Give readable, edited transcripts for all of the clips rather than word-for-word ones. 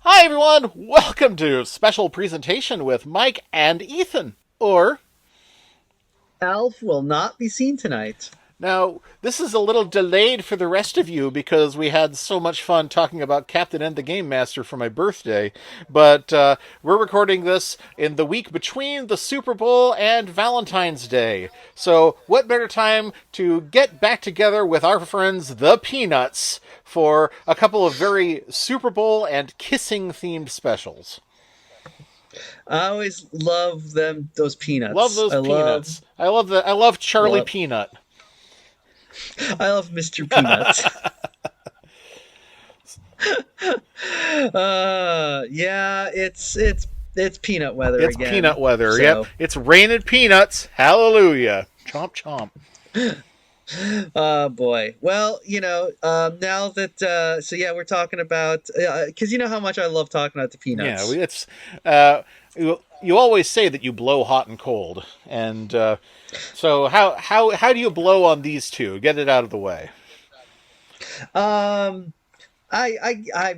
Hi, everyone. Welcome to a special presentation with Mike and Ethan. Or, Alf will not be seen tonight. now, this is a little delayed for the rest of you because we had so much fun talking about Captain and the Game Master for my birthday. But we're recording this in the week between the Super Bowl and Valentine's Day. So, what better time to get back together with our friends, the Peanuts, for a couple of very Super Bowl and kissing themed specials? I always love them. Those Love peanuts. those peanuts. I love Charlie Love. Peanut. I love Mr. Peanut. Yeah, it's peanut weather It's again. peanut weather. Yep. So, It's raining peanuts. Hallelujah. Chomp chomp. oh boy. Well, now that so yeah, we're talking about because you know how much I love talking about the Yeah, peanuts. it's you always say that you blow hot and cold. And so how do you blow on these two? Get it out of the way. Um, I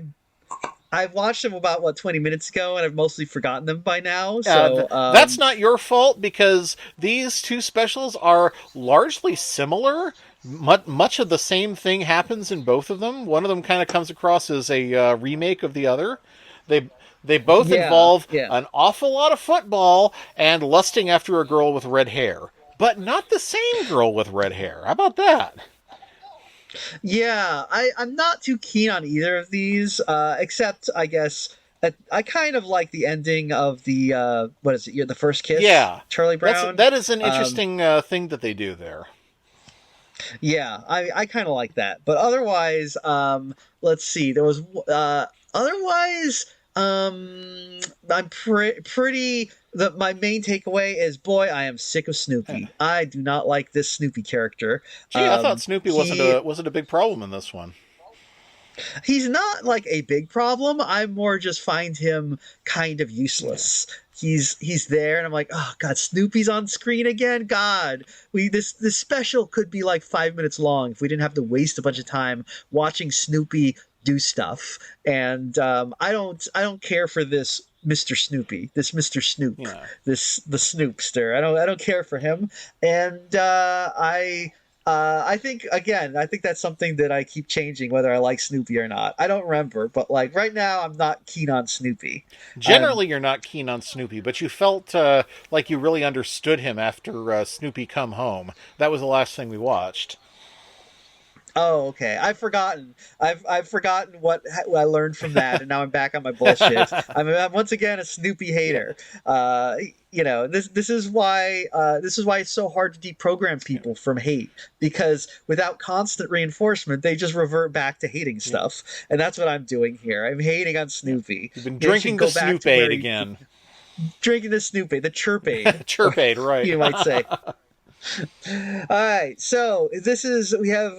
I've watched them about 20 minutes ago, and I've mostly forgotten them by now. So That's not your fault because these two specials are largely similar. Much of the same thing happens in both of them. One of them kind of comes across as a remake of the other. They they both yeah, involve yeah. an awful lot of football and lusting after a girl with red hair, but not the same girl with red hair. How about that? Yeah, I'm not too keen on either of these, except I guess that I kind of like the ending of the what is it? The first kiss, Yeah, Charlie Brown. that is an Um, interesting thing that they do there. yeah, I kind of like that. But otherwise, let's see. There was otherwise, I'm pretty. My main takeaway is, boy, I am sick of Snoopy. I do not like this Snoopy character. Gee, I thought Snoopy He wasn't a big problem in this one. He's not like a big problem. I more just find him kind of Yeah. useless. He's there, and I'm like, oh god, Snoopy's on screen again. God, we this special could be like 5 minutes long if we didn't have to waste a bunch of time watching Snoopy do stuff. And I don't care for this Mr. Snoopy, this Mr. Snoop, Yeah. this the Snoopster. I don't care for him, and I think again, I think that's something that I keep changing whether I like Snoopy or not. I don't remember, but like right now, I'm not keen on Snoopy. Um, Generally, you're not keen on Snoopy, but you felt like you really understood him after Snoopy Come Home. That was the last thing we watched. oh, okay. I've forgotten what I learned from that, and now I'm back on my bullshit. I'm once again a Snoopy Yeah. hater. This is why it's so hard to deprogram Yeah. people from hate, because without constant reinforcement, they just revert back to hating Yeah. stuff, and that's what I'm doing here. I'm hating on Yeah. Snoopy. You've been It should drinking the go back Snoop to where Aid he again. drinking the Snoopy, the Chirp Aid, Chirp Aid, right. you might say. All right, so this is we have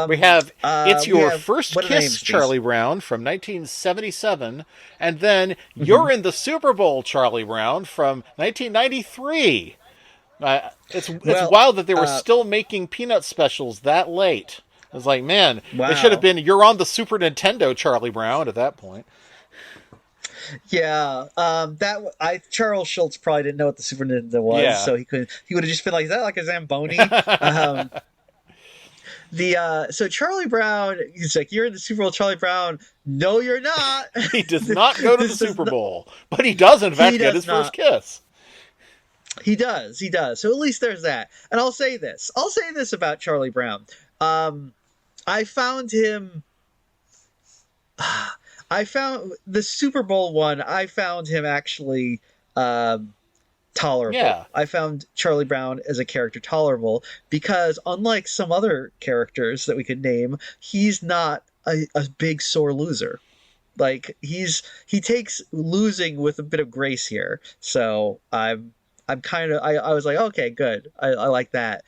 We have It's we Your have First what are the Kiss, names, please? Charlie Brown from 1977, and then Hmm. You're in the Super Bowl, Charlie Brown from 1993. It's Well, wild that they were uh, still making Peanut specials that late. It's like, man, they should have wow, been You're on the Super Nintendo, Charlie Brown, at that point. yeah, that I Charles Schultz probably didn't know what the Super Nintendo was, Yeah. so he would have just been like, "Is that like a Zamboni?" Um, the so Charlie Brown, he's like, "You're in the Super Bowl, Charlie Brown." No, you're not. He does not go to the This does Super not. Bowl, but he does, in He fact, get does his first not. kiss. He does. He does. So at least there's that. And I'll say this. I'll say this about Charlie Brown. Um, I found him. I found the Super Bowl one. I found him actually um, tolerable. Yeah. I found Charlie Brown as a character tolerable because, unlike some other characters that we could name, he's not a big sore loser. Like he takes losing with a bit of grace here. So I'm kind of I was like, okay, good. I like that.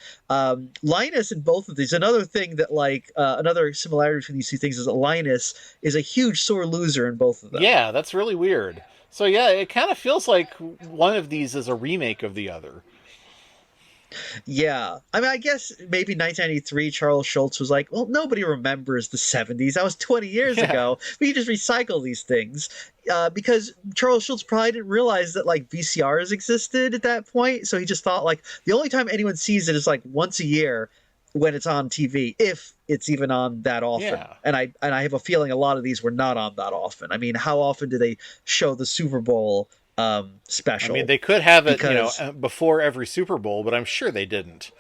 Linus in both of these. Another thing that like another similarity between these two things is that Linus is a huge sore loser in both of them. Yeah, that's really weird. So yeah, it kind of feels like one of these is a remake of the other. Yeah. I mean, I guess maybe 1993, Charles Schultz was like, well, nobody remembers the 70s. That was 20 years Yeah. ago. We can just recycle these things. Because Charles Schultz probably didn't realize that like VCRs existed at that point. So he just thought like the only time anyone sees it is like once a year when it's on TV, if it's even on that often. Yeah. And I have a feeling a lot of these were not on that often. I mean, how often do they show the Super Bowl I mean, special? they could have it, Because before every Super Bowl, but I'm sure they didn't.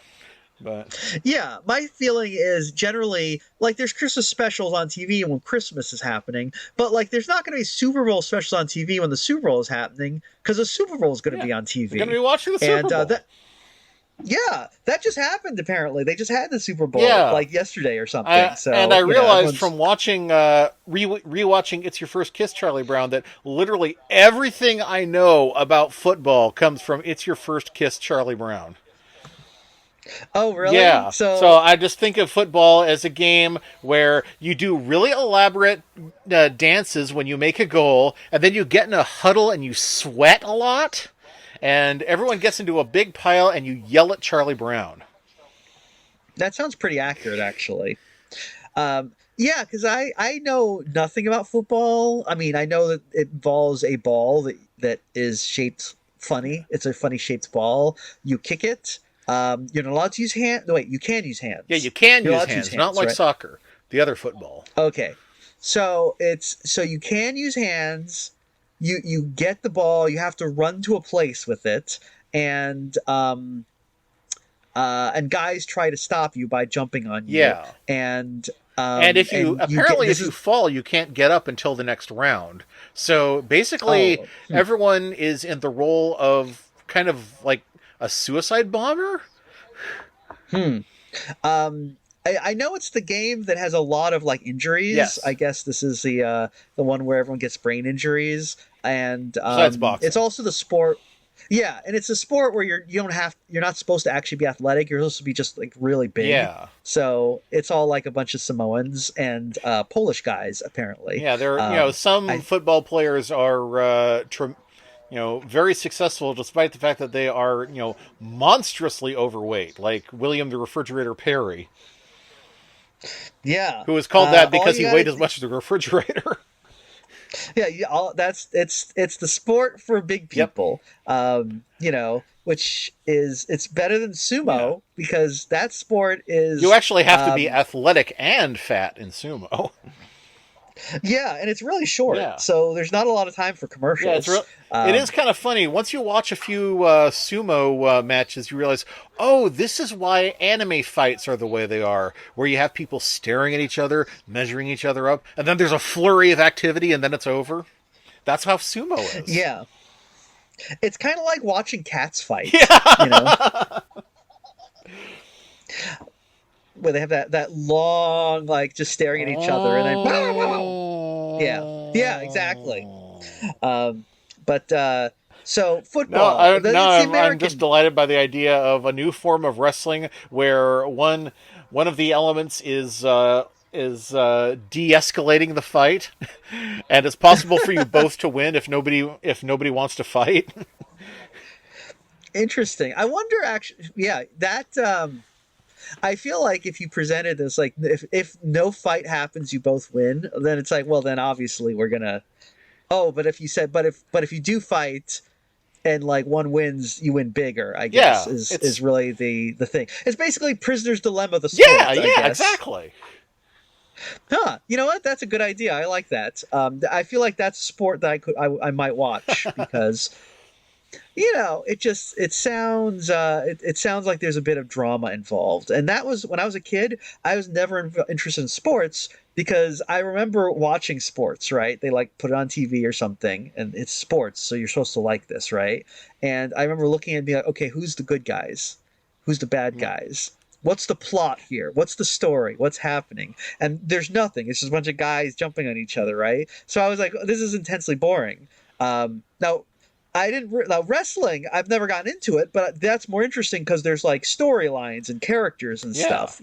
But yeah, my feeling is generally like there's Christmas specials on TV when Christmas is happening, but like there's not going to be Super Bowl specials on TV when the Super Bowl is happening because the Super Bowl is going to yeah, be on we're going to TV. be watching the Super And Bowl. that yeah, that just happened apparently. They just had the Super Bowl Yeah. like yesterday or something. And I So, realized everyone's from watching, rewatching "It's Your First Kiss, Charlie Brown," that literally everything I know about football comes from "It's Your First Kiss, Charlie Brown." oh, really? Yeah. So So, I just think of football as a game where you do really elaborate dances when you make a goal, and then you get in a huddle and you sweat a lot, and everyone gets into a big pile and you yell at Charlie Brown. that sounds pretty accurate actually. Yeah, because I know nothing about football. I mean, I know that it involves a ball that is shaped funny. It's a funny shaped ball. You kick it. You're not allowed to use hand. No, wait, you can use Yeah, hands. you can You're use allowed to use hands, not hands, like right? soccer, the other football. Okay. So you can use hands. You get the ball. You have to run to a place with it, and guys try to stop you by jumping on you, Yeah. and And if you and you get apparently this if you is fall, you can't get up until the next round. So basically, oh. everyone is in the role of kind of like a suicide bomber. Hmm. I know it's the game that has a lot of like injuries. I Yes. guess this is the one where everyone gets brain injuries, and Besides it's boxing. also the sport. Yeah, and it's a sport where you're not supposed to actually be athletic. You're supposed to be just like really big. Yeah. So it's all like a bunch of Samoans and Polish guys apparently. Yeah, there. Um, Some I football players are, very successful despite the fact that they are, monstrously overweight, like William the Refrigerator Perry, yeah. who was called that All because you he gotta weighed as much as the refrigerator. yeah, that's it's the sport for big Yep. people. Which is it's better than Yeah. sumo because that sport You is actually have to be athletic and fat in sumo. yeah, and it's really short, Yeah. so there's not a lot of time for Yeah, it's commercials. real. It is kind of funny. Once you watch a few sumo matches, you realize, oh, this is why anime fights are the way they are, where you have people staring at each other, measuring each other up, and then there's a flurry of activity, and then it's over. That's how sumo is. Yeah, it's kind of like watching cats fight, Yeah. where they have that long like just staring at each other and then yeah, exactly. Um, but so No, football, no, it's the I'm just American. delighted by the idea of a new form of wrestling where one of the elements is de-escalating the fight, and it's possible for you both to win if nobody wants to fight. Interesting. I wonder actually yeah, that I feel like if you presented this like if no fight happens you both win, then it's like well then obviously we're going to oh, but if you said but if you do fight and like one wins, you win bigger, I guess Yeah, is it's really the thing. It's basically prisoner's dilemma the yeah, sport, I yeah, guess. exactly. Huh. You know what? That's a good idea. I like that. I feel like that's a sport that I might watch because it sounds it sounds like there's a bit of drama involved, and that was when I was a kid. I was never interested in sports because I remember watching sports, right? They like put it on TV or something, and it's sports, so you're supposed to like this, right? And I remember looking and being like, okay, who's the good guys, who's the bad guys, what's the plot here, what's the story, what's happening? And there's nothing. It's just a bunch of guys jumping on each other, right? So I was like, this is intensely boring. Now I didn't now wrestling. I've never gotten into it, but that's more interesting because there's like storylines and characters and Yeah. stuff,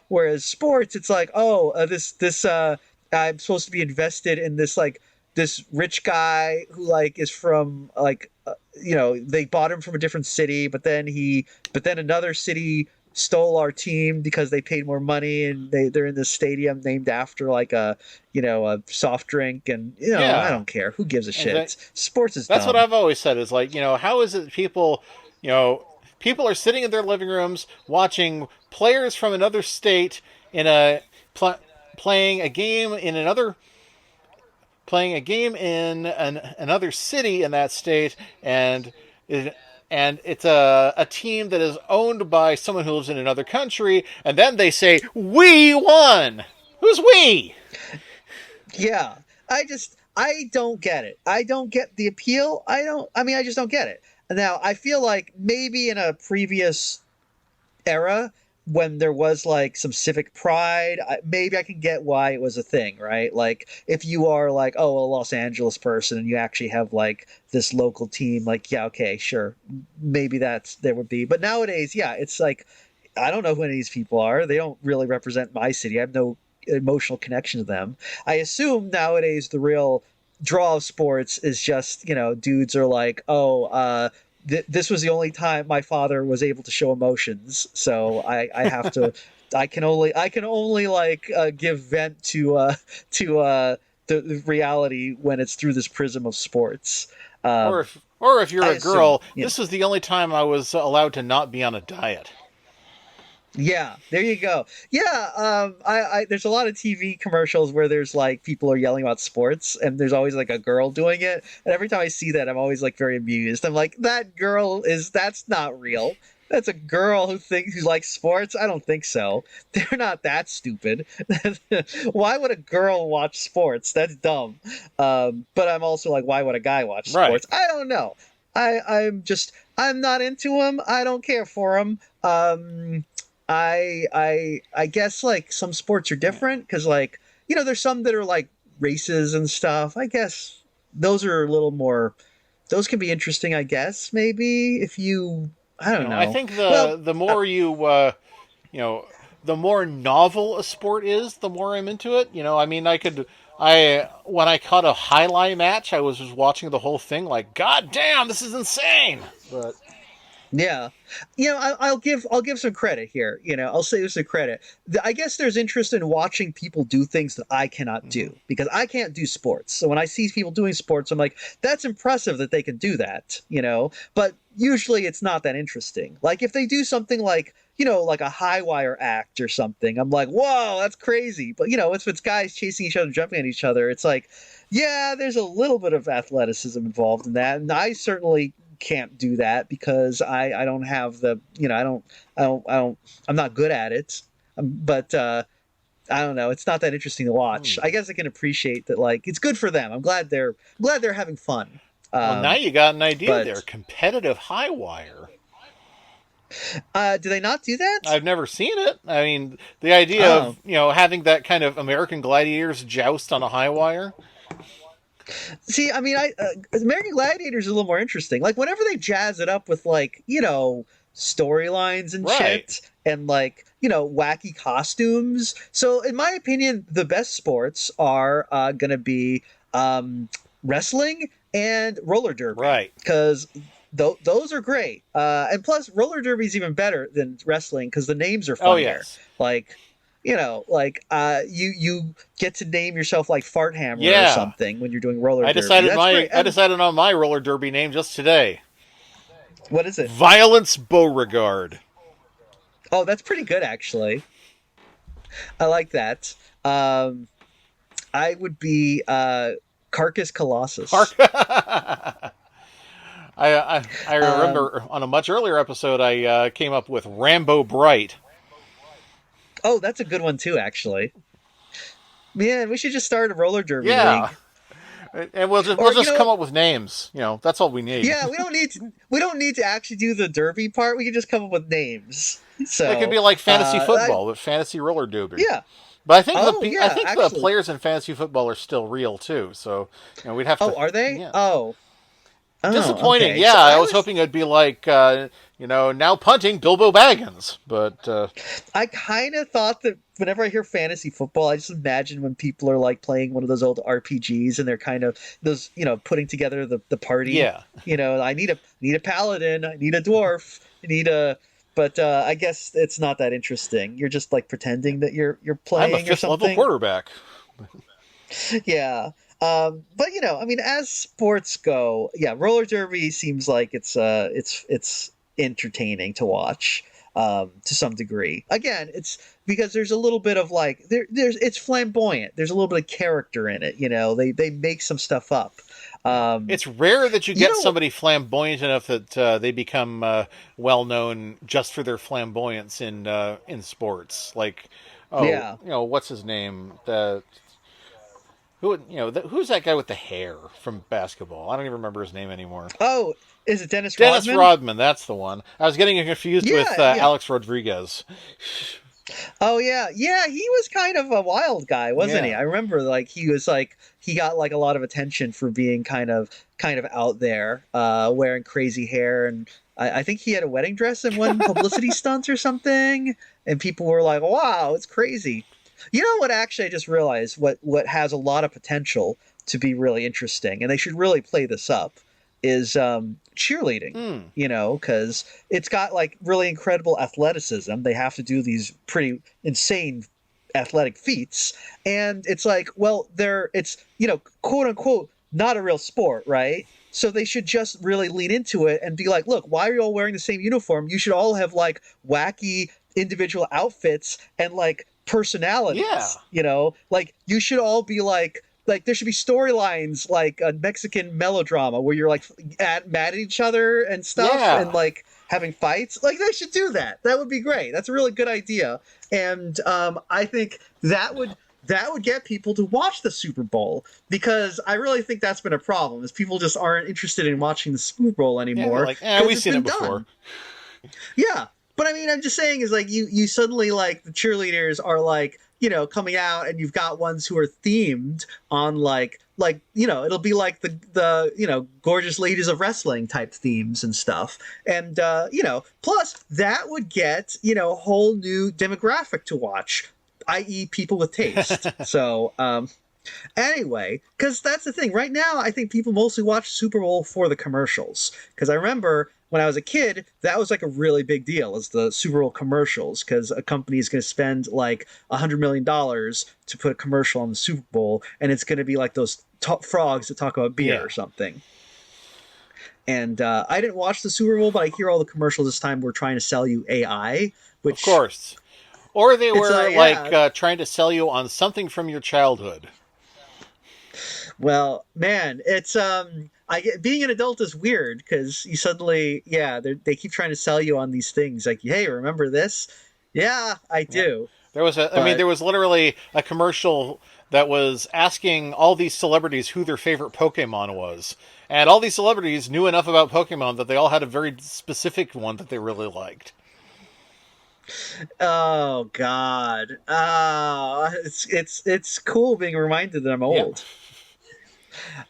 Whereas sports, it's like, oh, this I'm supposed to be invested in this like this rich guy who like is from like they bought him from a different city, but then another city stole our team because they paid more money, and they're in this stadium named after like a soft drink, and I Yeah, don't care, who gives a and shit, sports is that's what dumb. I've always said is like, how is it people, you know, people are sitting in their living rooms watching players from another state in playing a game in another playing a game in another city in that state, and it, and it's a team that is owned by someone who lives in another country, and then they say we won. Who's we? Yeah, I don't get it. I don't get the appeal. I mean, I just don't get it. Now, I feel like maybe in a previous era when there was like some civic pride, maybe I can get why it was a thing, right? Like if you are like, oh, a Los Angeles person and you actually have like this local team, like, yeah, okay, sure, maybe that's there would be. But nowadays, yeah, it's like I don't know who any of these people are. They don't really represent my city. I have no emotional connection to them. I assume nowadays the real draw of sports is just, dudes are like, oh, this was the only time my father was able to show emotions, so I have to. I can only like give vent to the reality when it's through this prism of sports. Or Um, if you're I a assume, girl, this was the only time I was allowed to not be on a diet. Yeah, there you go. Yeah, there's a lot of TV commercials where there's like people are yelling about sports, and there's always like a girl doing it. And every time I see that, I'm always like very amused. I'm like, that's not real. That's a girl who likes sports. I don't think so. They're not that stupid. Why would a girl watch sports? That's dumb. But I'm also like, why would a guy watch Right. sports? I don't know. I'm not into them. I don't care for them. I guess like some sports are different because like there's some that are like races and stuff. I guess those are a little more. Those can be interesting. I guess maybe if you. I don't I know. think Well, the more you know, the more novel a sport is, the more I'm into it. I mean, I when I caught a highlight match, I was just watching the whole thing, like, God damn, this is insane. But yeah, I'll give some credit here. I'll say some credit. I guess there's interest in watching people do things that I cannot mhm. do because I can't do sports. So when I see people doing sports, I'm like, that's impressive that they can do that. But usually it's not that interesting. Like if they do something like like a high wire act or something, I'm like, whoa, that's crazy. But if it's guys chasing each other, jumping at each other, it's like, yeah, there's a little bit of athleticism involved in that, and I certainly can't do that because I don't have the I'm not good at it. But I don't know. It's not that interesting to watch. Hmm. I guess I can appreciate that. Like it's good for them. I'm glad they're having fun. Well, now Um, you got an idea there. but Competitive high wire. do they not do that? I've never seen it. I mean, the idea of Oh, having that kind of American Gladiators joust on a high wire. see, I mean, American Gladiator is a little more interesting. Like whenever they jazz it up with like storylines and Right. shit, and like wacky costumes. So in my opinion, the best sports are gonna be wrestling and roller derby Right. because those are great. And plus, roller derby is even better than wrestling because the names are Oh funnier. yes. Like like you get to name yourself like Fart Hammer or Yeah. something when you're doing roller I derby. decided That's my great. I And decided on my roller derby name just today. what is it? Violence Beauregard. Oh, that's pretty good actually. I like that. I would be Carcass Colossus. I Um, remember on a much earlier episode I came up with Rambo Bright. oh, that's a good one too, actually. Man, we should just start a roller derby Yeah, league. and we'll Or just come up with names. That's all we need. yeah, we don't need to actually do the derby part. We can just come up with names. It could So, be like fantasy I football, but fantasy roller derby. yeah. But Oh I yeah, think the actually. players in fantasy football are still real too. So we'd have Oh, to. are they? Yeah. Oh, Oh, Disappointing. okay. Yeah, So I I was was hoping it'd be like, now punting Bilbo Baggins, but I kind of thought that whenever I hear fantasy football, I just imagine when people are like playing one of those old RPGs and they're kind of those, putting together the party. yeah, I need a paladin, I need a dwarf, I need a. But I guess it's not that interesting. You're just like pretending that you're I'm a playing or fifth level something. quarterback. Yeah. But I mean, as sports go, yeah, roller derby seems like it's entertaining to watch to some degree. Again, it's because there's a little bit of like there's it's flamboyant. There's a little bit of character in it. They make some stuff up. Yeah. Um, It's rare that you you get know, somebody flamboyant enough that they become well known just for their flamboyance in sports. Like, oh, yeah. what's his name? Who's that guy with the hair from basketball? I don't even remember his name anymore. Oh, is it Dennis Dennis Rodman? Rodman, that's the one. I was getting confused with Yeah, yeah. Alex Rodriguez. Oh yeah, yeah. He was kind of a wild guy, wasn't he? Yeah. I remember like he got like a lot of attention for being kind of out there, wearing crazy hair, and I think he had a wedding dress in one publicity stunt or something, and people were like, "Wow, it's crazy." You know what? Actually, I just realized what has a lot of potential to be really interesting, and they should really play this up. Is cheerleading, Hmm. because it's got like really incredible athleticism. They have to do these pretty insane athletic feats, and it's like, well, it's quote unquote not a real sport, right? So they should just really lean into it and be like, look, why are you all wearing the same uniform? You should all have like wacky individual outfits and like Yeah. personalities, like you should all be like there should be storylines like a Mexican melodrama where you're like mad at each other and stuff and Yeah. like having fights. Like they should do that. That would be great. That's a really good idea. And I think that would get people to watch the Super Bowl, because I really think that's been a problem is people just aren't interested in watching the Super Bowl Yeah, they're anymore like, because we've it's seen been it before. done. Yeah, but I mean, I'm just saying is like you suddenly like the cheerleaders are like coming out, and you've got ones who are themed on it'll be like the gorgeous ladies of wrestling type themes and stuff, and plus that would get a whole new demographic to watch, i.e. people with taste. So anyway, because that's the thing. Right now, I think people mostly watch Super Bowl for the commercials. Because I remember when I was a kid, that was like a really big deal, is the Super Bowl commercials. Because a company is going to spend like $100 million to put a commercial on the Super Bowl, and it's going to be like those frogs that talk about beer Yeah, or something. And I didn't watch the Super Bowl, but I hear all the commercials this time were trying to sell you AI, of which course. Or they it's were like, like yeah, trying to sell you on something from your childhood. well, man, it's I get being an adult is weird because you suddenly, yeah, they keep trying to sell you on these things like, hey, remember this? Yeah, I Yeah. do. There But was literally a commercial that was asking all these celebrities who their favorite Pokemon was. And all these celebrities knew enough about Pokemon that they all had a very specific one that they really liked. oh God, it's cool being reminded that I'm Yeah. old.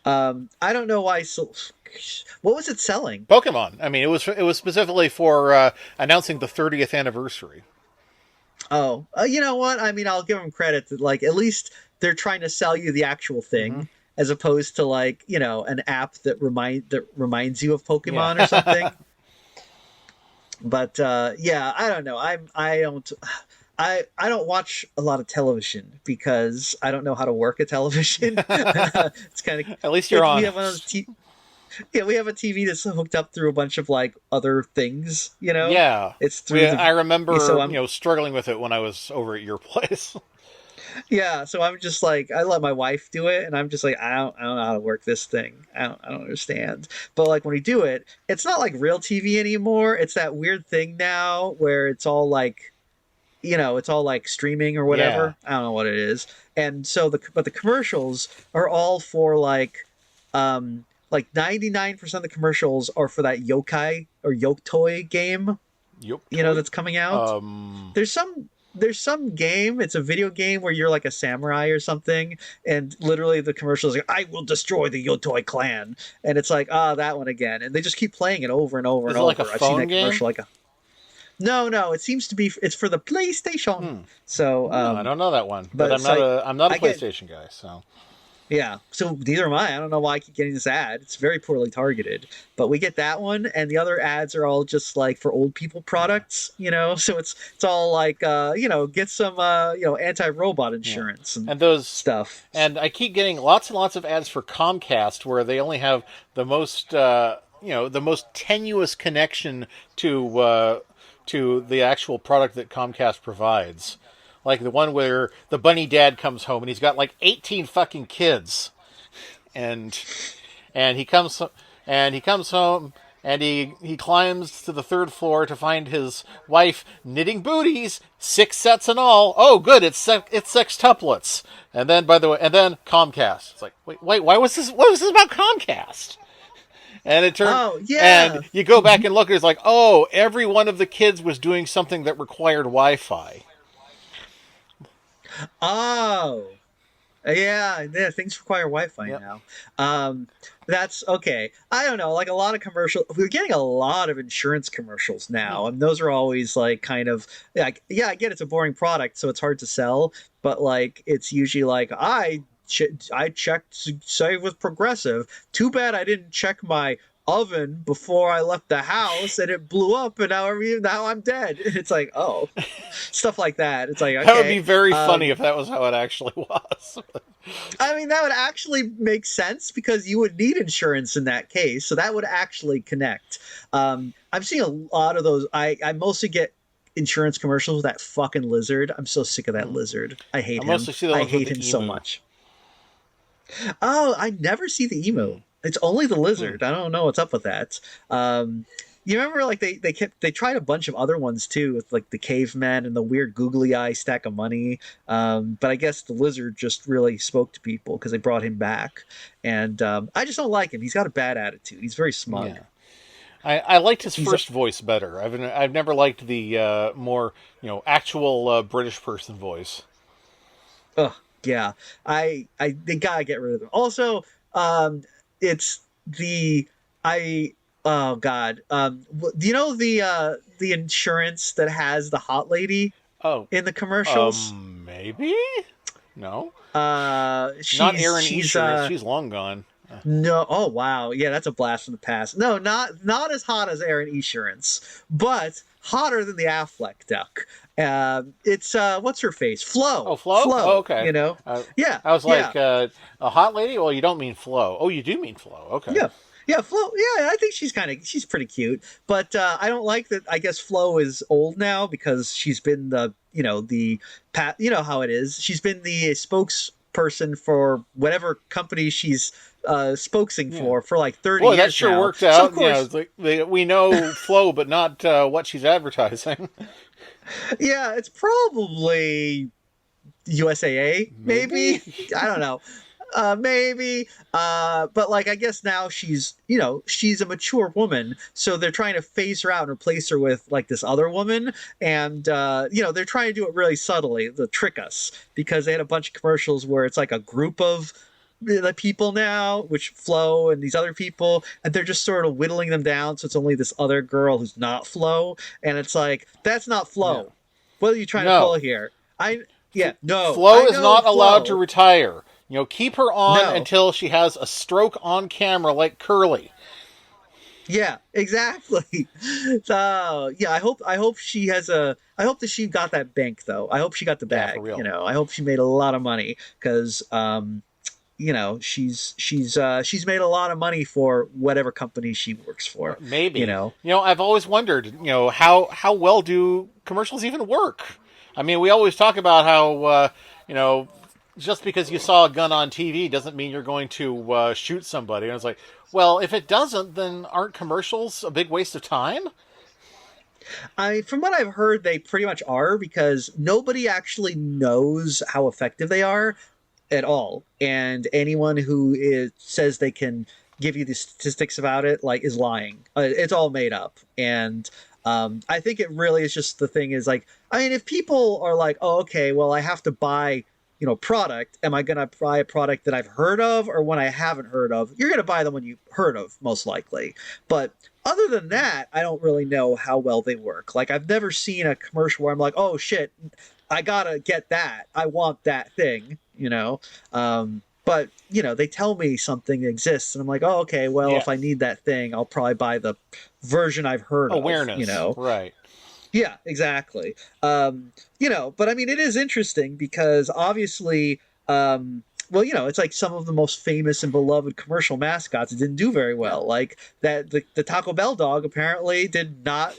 I don't know why. What was it selling? Pokemon. I mean, it was specifically for announcing the 30th anniversary. Oh, you know what? I mean, I'll give them credit that like at least they're trying to sell you the actual Hmm. thing as opposed to like an app that reminds you of Yeah. Pokemon or something. But yeah, I don't know. I don't watch a lot of television because I don't know how to work a television. It's kind of At least you're it's we have one of those honest. yeah, we have a TV that's hooked up through a bunch of like other things. Yeah. It's through I so remember, I'm struggling with it when I was over at your place. yeah, so I'm just like I let my wife do it, and I'm just like I don't know how to work this thing. I don't understand. But like when we do it, it's not like real TV anymore. It's that weird thing now where it's all like it's all like streaming or Yeah. whatever. I don't know what it is. And so the commercials are all for like 99% of the commercials are for that yokai or yoke toy game, Yoke toy? that's coming out. Um, There's some. there's some game, it's a video game where you're like a samurai or something, and literally the commercial is like, I will destroy the Yotoi clan. And it's like, that one again. And they just keep playing it over and over Is and it like a over. I've seen phone that game? commercial like a no, it seems to be it's for the PlayStation. Hmm. So No, I don't know that one, but but so I'm not a I get PlayStation guy, so. yeah, so neither am I. I don't know why I keep getting this ad. It's very poorly targeted. But we get that one, and the other ads are all just like for old people Yeah. products, So it's all like get some anti-robot Yeah. insurance and And those stuff. and I keep getting lots and lots of ads for Comcast where they only have the most the most tenuous connection to the actual product that Comcast provides. Like the one where the bunny dad comes home and he's got like 18 fucking kids, and and he comes and he comes home and he climbs to the third floor to find his wife knitting booties, 6 sets in all. Oh, good, it's sextuplets. And then and then Comcast. It's like wait, why was this? What was this about Comcast? And it turned Oh and yeah. you go back and look, and it's like, oh, every one of the kids was doing something that required Wi-Fi. Oh. Yeah, things require Wi-Fi Yep. now. That's okay. I don't know, like a lot of commercial. We're getting a lot of insurance commercials now, and those are always like kind of like, yeah, I get it's a boring product, so it's hard to sell, but like it's usually like I checked save with Progressive. Too bad I didn't check my oven before I left the house, and it blew up, and now I'm dead. It's like, oh, stuff like that. It's like, That would be okay. very funny Um, if that was how it actually was. I mean, that would actually make sense because you would need insurance in that case. So that would actually connect. I'm seeing a lot of those. I mostly get insurance commercials with that fucking lizard. I'm so sick of that lizard. I I hate him. mostly see the I ones with hate the him so emu. much. Oh, I never see the Hmm. emo. It's only the Hmm. lizard. I don't know what's up with that. You remember like they tried a bunch of other ones too with like the caveman and the weird googly eye stack of money. But I guess the lizard just really spoke to people because they brought him back, and I just don't like him. He's got a bad attitude. He's very smug. Yeah, I liked his He's first voice better. I've never liked the more actual British person voice. oh yeah. I they gotta get rid of him. Also, it's the I oh god. Do you know the insurance that has the hot lady Oh, in the commercials? maybe no, not Aaron She's Insurance. She's long gone. no, oh wow, yeah, that's a blast from the past. No, not as hot as Aaron Esurance, but hotter than the Affleck duck. It's what's her face? Oh, Flo. Oh, okay. You know, Uh, yeah, I was yeah, like a hot lady. Well, you don't mean Flo. Oh, you do mean Flo. Okay. yeah. Yeah, Flo. Yeah, I think she's pretty cute, but I don't like that. I guess Flo is old now because she's been the pat. You know how it is. She's been the spokesperson for whatever company she's spokesing Yeah. for like 30 Boy, that years sure now. worked So of out. course, It's like we know Flo, but not what she's advertising. yeah, it's probably USAA, maybe. Maybe. I don't know. Maybe. But like I guess now she's a mature woman, so they're trying to phase her out and replace her with like this other woman, and they're trying to do it really subtly to trick us because they had a bunch of commercials where it's like a group of the people now, which Flo and these other people, and they're just sort of whittling them down, so it's only this other girl who's not Flo, and it's like that's not Yeah. Flo. What are you trying to pull No. here? I yeah, no, Flo I is know not allowed to Flo. retire. Keep her on No. until she has a stroke on camera like Curly. Yeah, exactly. So yeah, I hope she has I hope that she got that bank though. I hope she got the Yeah, for bag. real. I hope she made a lot of money because she's made a lot of money for whatever company she works for. You Maybe. know. I've always wondered, how well do commercials even work? I mean, we always talk about how, just because you saw a gun on TV doesn't mean you're going to shoot somebody. And it's like, well, if it doesn't, then aren't commercials a big waste of time? From what I've heard, they pretty much are because nobody actually knows how effective they are at all, and anyone who says they can give you the statistics about it like is lying. It's all made up, and I think it really is just the thing is like, I mean, if people are like, oh, okay, well, I have to buy, product. Am I going to buy a product that I've heard of or one I haven't heard of? You're going to buy the one you've heard of, most likely. But other than that, I don't really know how well they work. Like, I've never seen a commercial where I'm like, oh, shit, I got to get that. I want that thing. But, they tell me something exists, and I'm like, oh, okay, well, Yeah. if I need that thing, I'll probably buy the version I've heard Awareness, of. right. Yeah, exactly. But I mean, it is interesting because obviously, it's like some of the most famous and beloved commercial mascots didn't do very well. Like that, the Taco Bell dog apparently did not,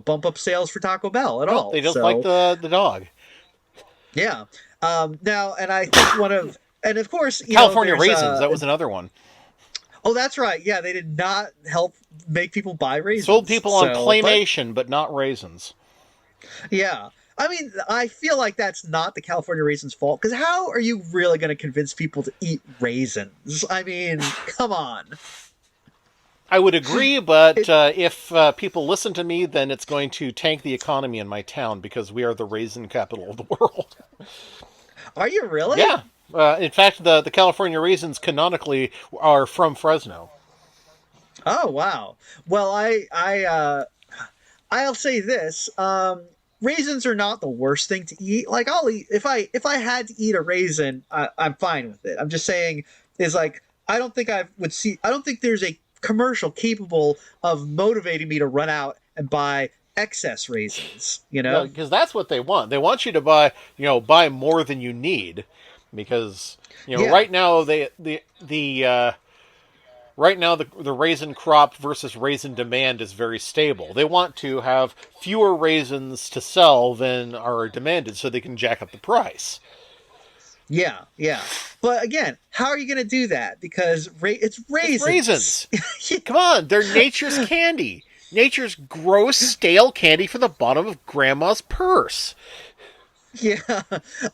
bump up sales for Taco Bell at No, all. they just like the dog. Yeah. Now, and I think and of course, California raisins. That was another one. Oh, that's right. Yeah, they did not help make people buy raisins. Sold people on claymation, but not raisins. Yeah. I mean, I feel like that's not the California raisins' fault, because how are you really going to convince people to eat raisins? I mean, come on. I would agree, but if people listen to me, then it's going to tank the economy in my town because we are the raisin capital of the world. Are you really? Yeah. In fact, the California raisins canonically are from Fresno. Oh, wow. Well, I'll say this. Raisins are not the worst thing to eat. Like, I'll eat if I had to eat a raisin, I'm fine with it. I'm just saying is like I don't think there's a commercial capable of motivating me to run out and buy excess raisins. Because that's what they want. They want you to buy more than you need, because right now the raisin crop versus raisin demand is very stable. They want to have fewer raisins to sell than are demanded so they can jack up the price. Yeah. But again, how are you going to do that? Because it's raisins. It's raisins. Come on, they're nature's candy. Nature's gross, stale candy from the bottom of Grandma's purse. Yeah,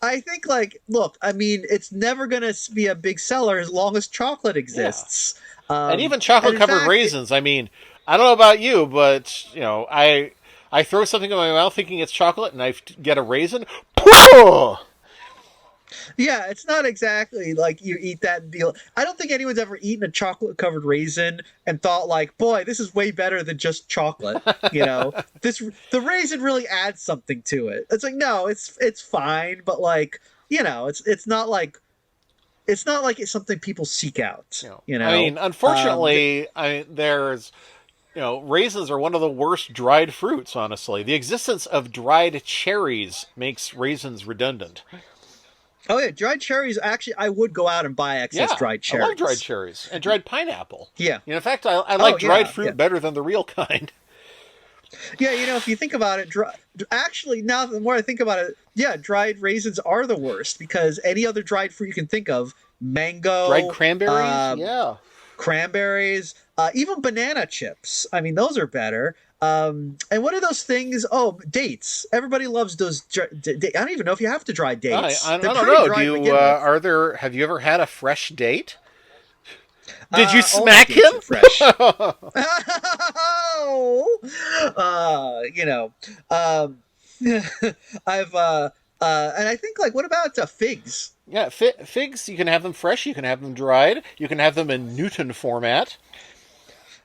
I think look, I mean, it's never going to be a big seller as long as chocolate exists. Yeah. And even chocolate-covered raisins. I mean, I don't know about you, but I throw something in my mouth thinking it's chocolate, and I get a raisin. Pooh! Yeah, it's not exactly like you eat that and be like, I don't think anyone's ever eaten a chocolate-covered raisin and thought like, boy, this is way better than just chocolate. The raisin really adds something to it. It's like, no, it's fine, but it's not like it's something people seek out. I mean, unfortunately, there's raisins are one of the worst dried fruits. Honestly, the existence of dried cherries makes raisins redundant. Oh yeah, dried cherries. Actually, I would go out and buy excess dried cherries. I love dried cherries and dried pineapple. Yeah. In fact, I like dried fruit better than the real kind. Yeah, if you think about it, actually, now the more I think about it, yeah, dried raisins are the worst because any other dried fruit you can think of, mango, dried cranberries, cranberries, even banana chips. I mean, those are better. And what are those things? Oh, dates. Everybody loves those. I don't even know if you have to dry dates. I don't know. Have you ever had a fresh date? Did you smack him? Fresh. I've and I think what about figs? Yeah, figs. You can have them fresh. You can have them dried. You can have them in Newton format.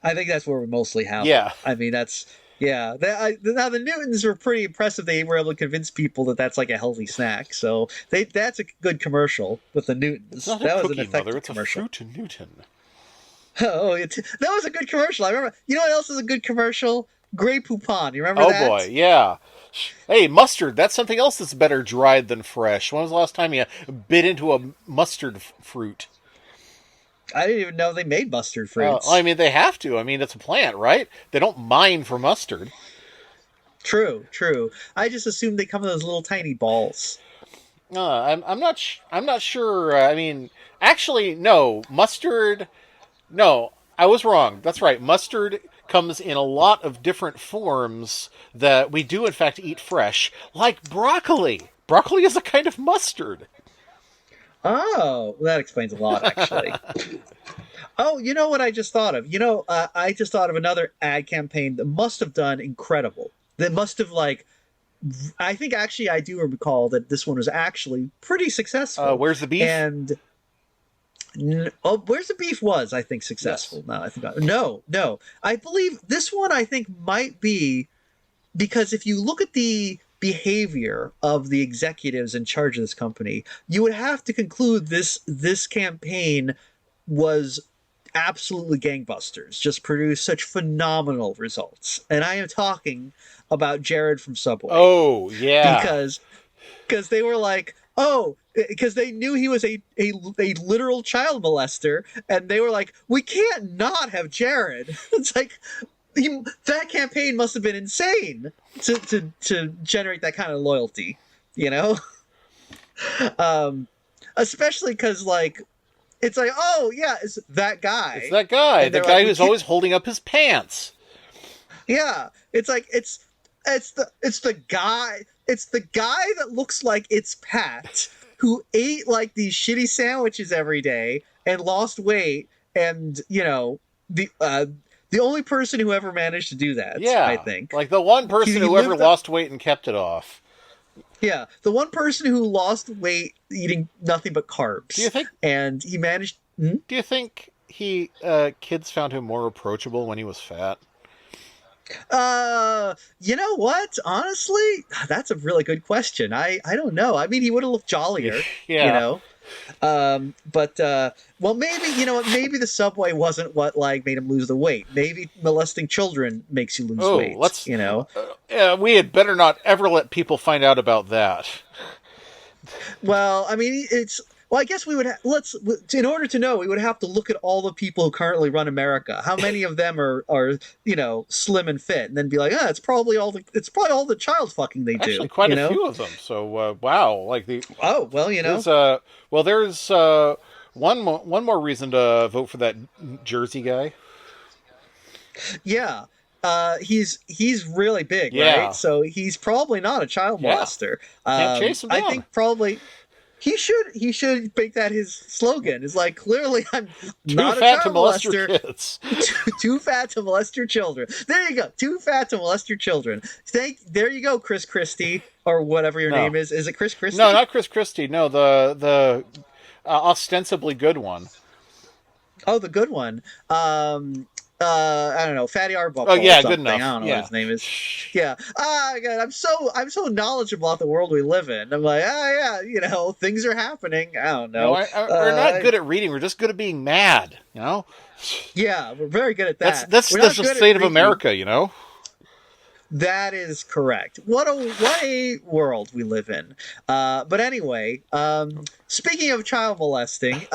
I think that's where we mostly have them. I mean, that's now the Newtons were pretty impressive. They were able to convince people that that's like a healthy snack. So that's a good commercial with the Newtons. It's not that a was cookie, an effective It's commercial. a fruit Newton. Oh, that was a good commercial. I remember. You know what else is a good commercial? Grey Poupon. You remember that? Oh boy, yeah. Hey, mustard. That's something else that's better dried than fresh. When was the last time you bit into a mustard fruit? I didn't even know they made mustard fruits. I mean, they have to. I mean, it's a plant, right? They don't mine for mustard. True. I just assumed they come in those little tiny balls. I'm not sure. I mean, actually, no. Mustard. No, I was wrong. That's right. Mustard comes in a lot of different forms that we do, in fact, eat fresh, like broccoli. Broccoli is a kind of mustard. Oh, well, that explains a lot, actually. Oh, you know what I just thought of? I just thought of another ad campaign that must have done incredible. That must have like, I think actually I do recall that this one was actually pretty successful. Where's the beef? And Where's the Beef was, I think, successful. Yes. No, I think no. I believe this one I think might be, because if you look at the behavior of the executives in charge of this company, you would have to conclude this campaign was absolutely gangbusters, just produced such phenomenal results. And I am talking about Jared from Subway. Oh, yeah. Because they were like, oh, because they knew he was a literal child molester, and they were like, we can't not have Jared. It's like, that campaign must have been insane to generate that kind of loyalty, you know? Especially because, like, it's like, oh, yeah, it's that guy. It's that guy. The guy who's always holding up his pants. Yeah. It's like, it's the guy that looks like it's Pat, who ate, like, these shitty sandwiches every day and lost weight, and, you know, the only person who ever managed to do that, yeah, I think. Like the one person who ever lost weight and kept it off. Yeah, the one person who lost weight eating nothing but carbs. Do you think? And he managed... Do you think kids found him more approachable when he was fat? You know what? Honestly, that's a really good question. I don't know. I mean, he would have looked jollier, yeah. You know? Well, maybe, you know what? Maybe the Subway wasn't what, like, made him lose the weight. Maybe molesting children makes you lose weight. You know? We had better not ever let people find out about that. Well, I mean, well, I guess we would in order to know, we would have to look at all the people who currently run America. How many of them are you know, slim and fit, and then be like, it's probably all the child fucking they do. Actually, quite a few of them. So wow, like the well, you know, there's one more reason to vote for that Jersey guy. Yeah. He's really big, yeah. Right? So he's probably not a child molester. Can't chase him down. I think probably he should make that his slogan. Is like, clearly I'm not a child molester. Kids. Too fat to molest your children. There you go. Too fat to molest your children. There you go, Chris Christie, or whatever your name is. Is it Chris Christie? No, not Chris Christie. No, the ostensibly good one. Oh, the good one. I don't know, Fatty Arbuckle. Oh yeah, good enough. I don't know what his name is. Yeah. God, I'm so knowledgeable about the world we live in. I'm like, yeah, you know, things are happening. I don't know. No, we're not good at reading. We're just good at being mad. You know. Yeah, we're very good at that. That's the state of America. You know. That is correct. What a world we live in. But anyway, speaking of child molesting,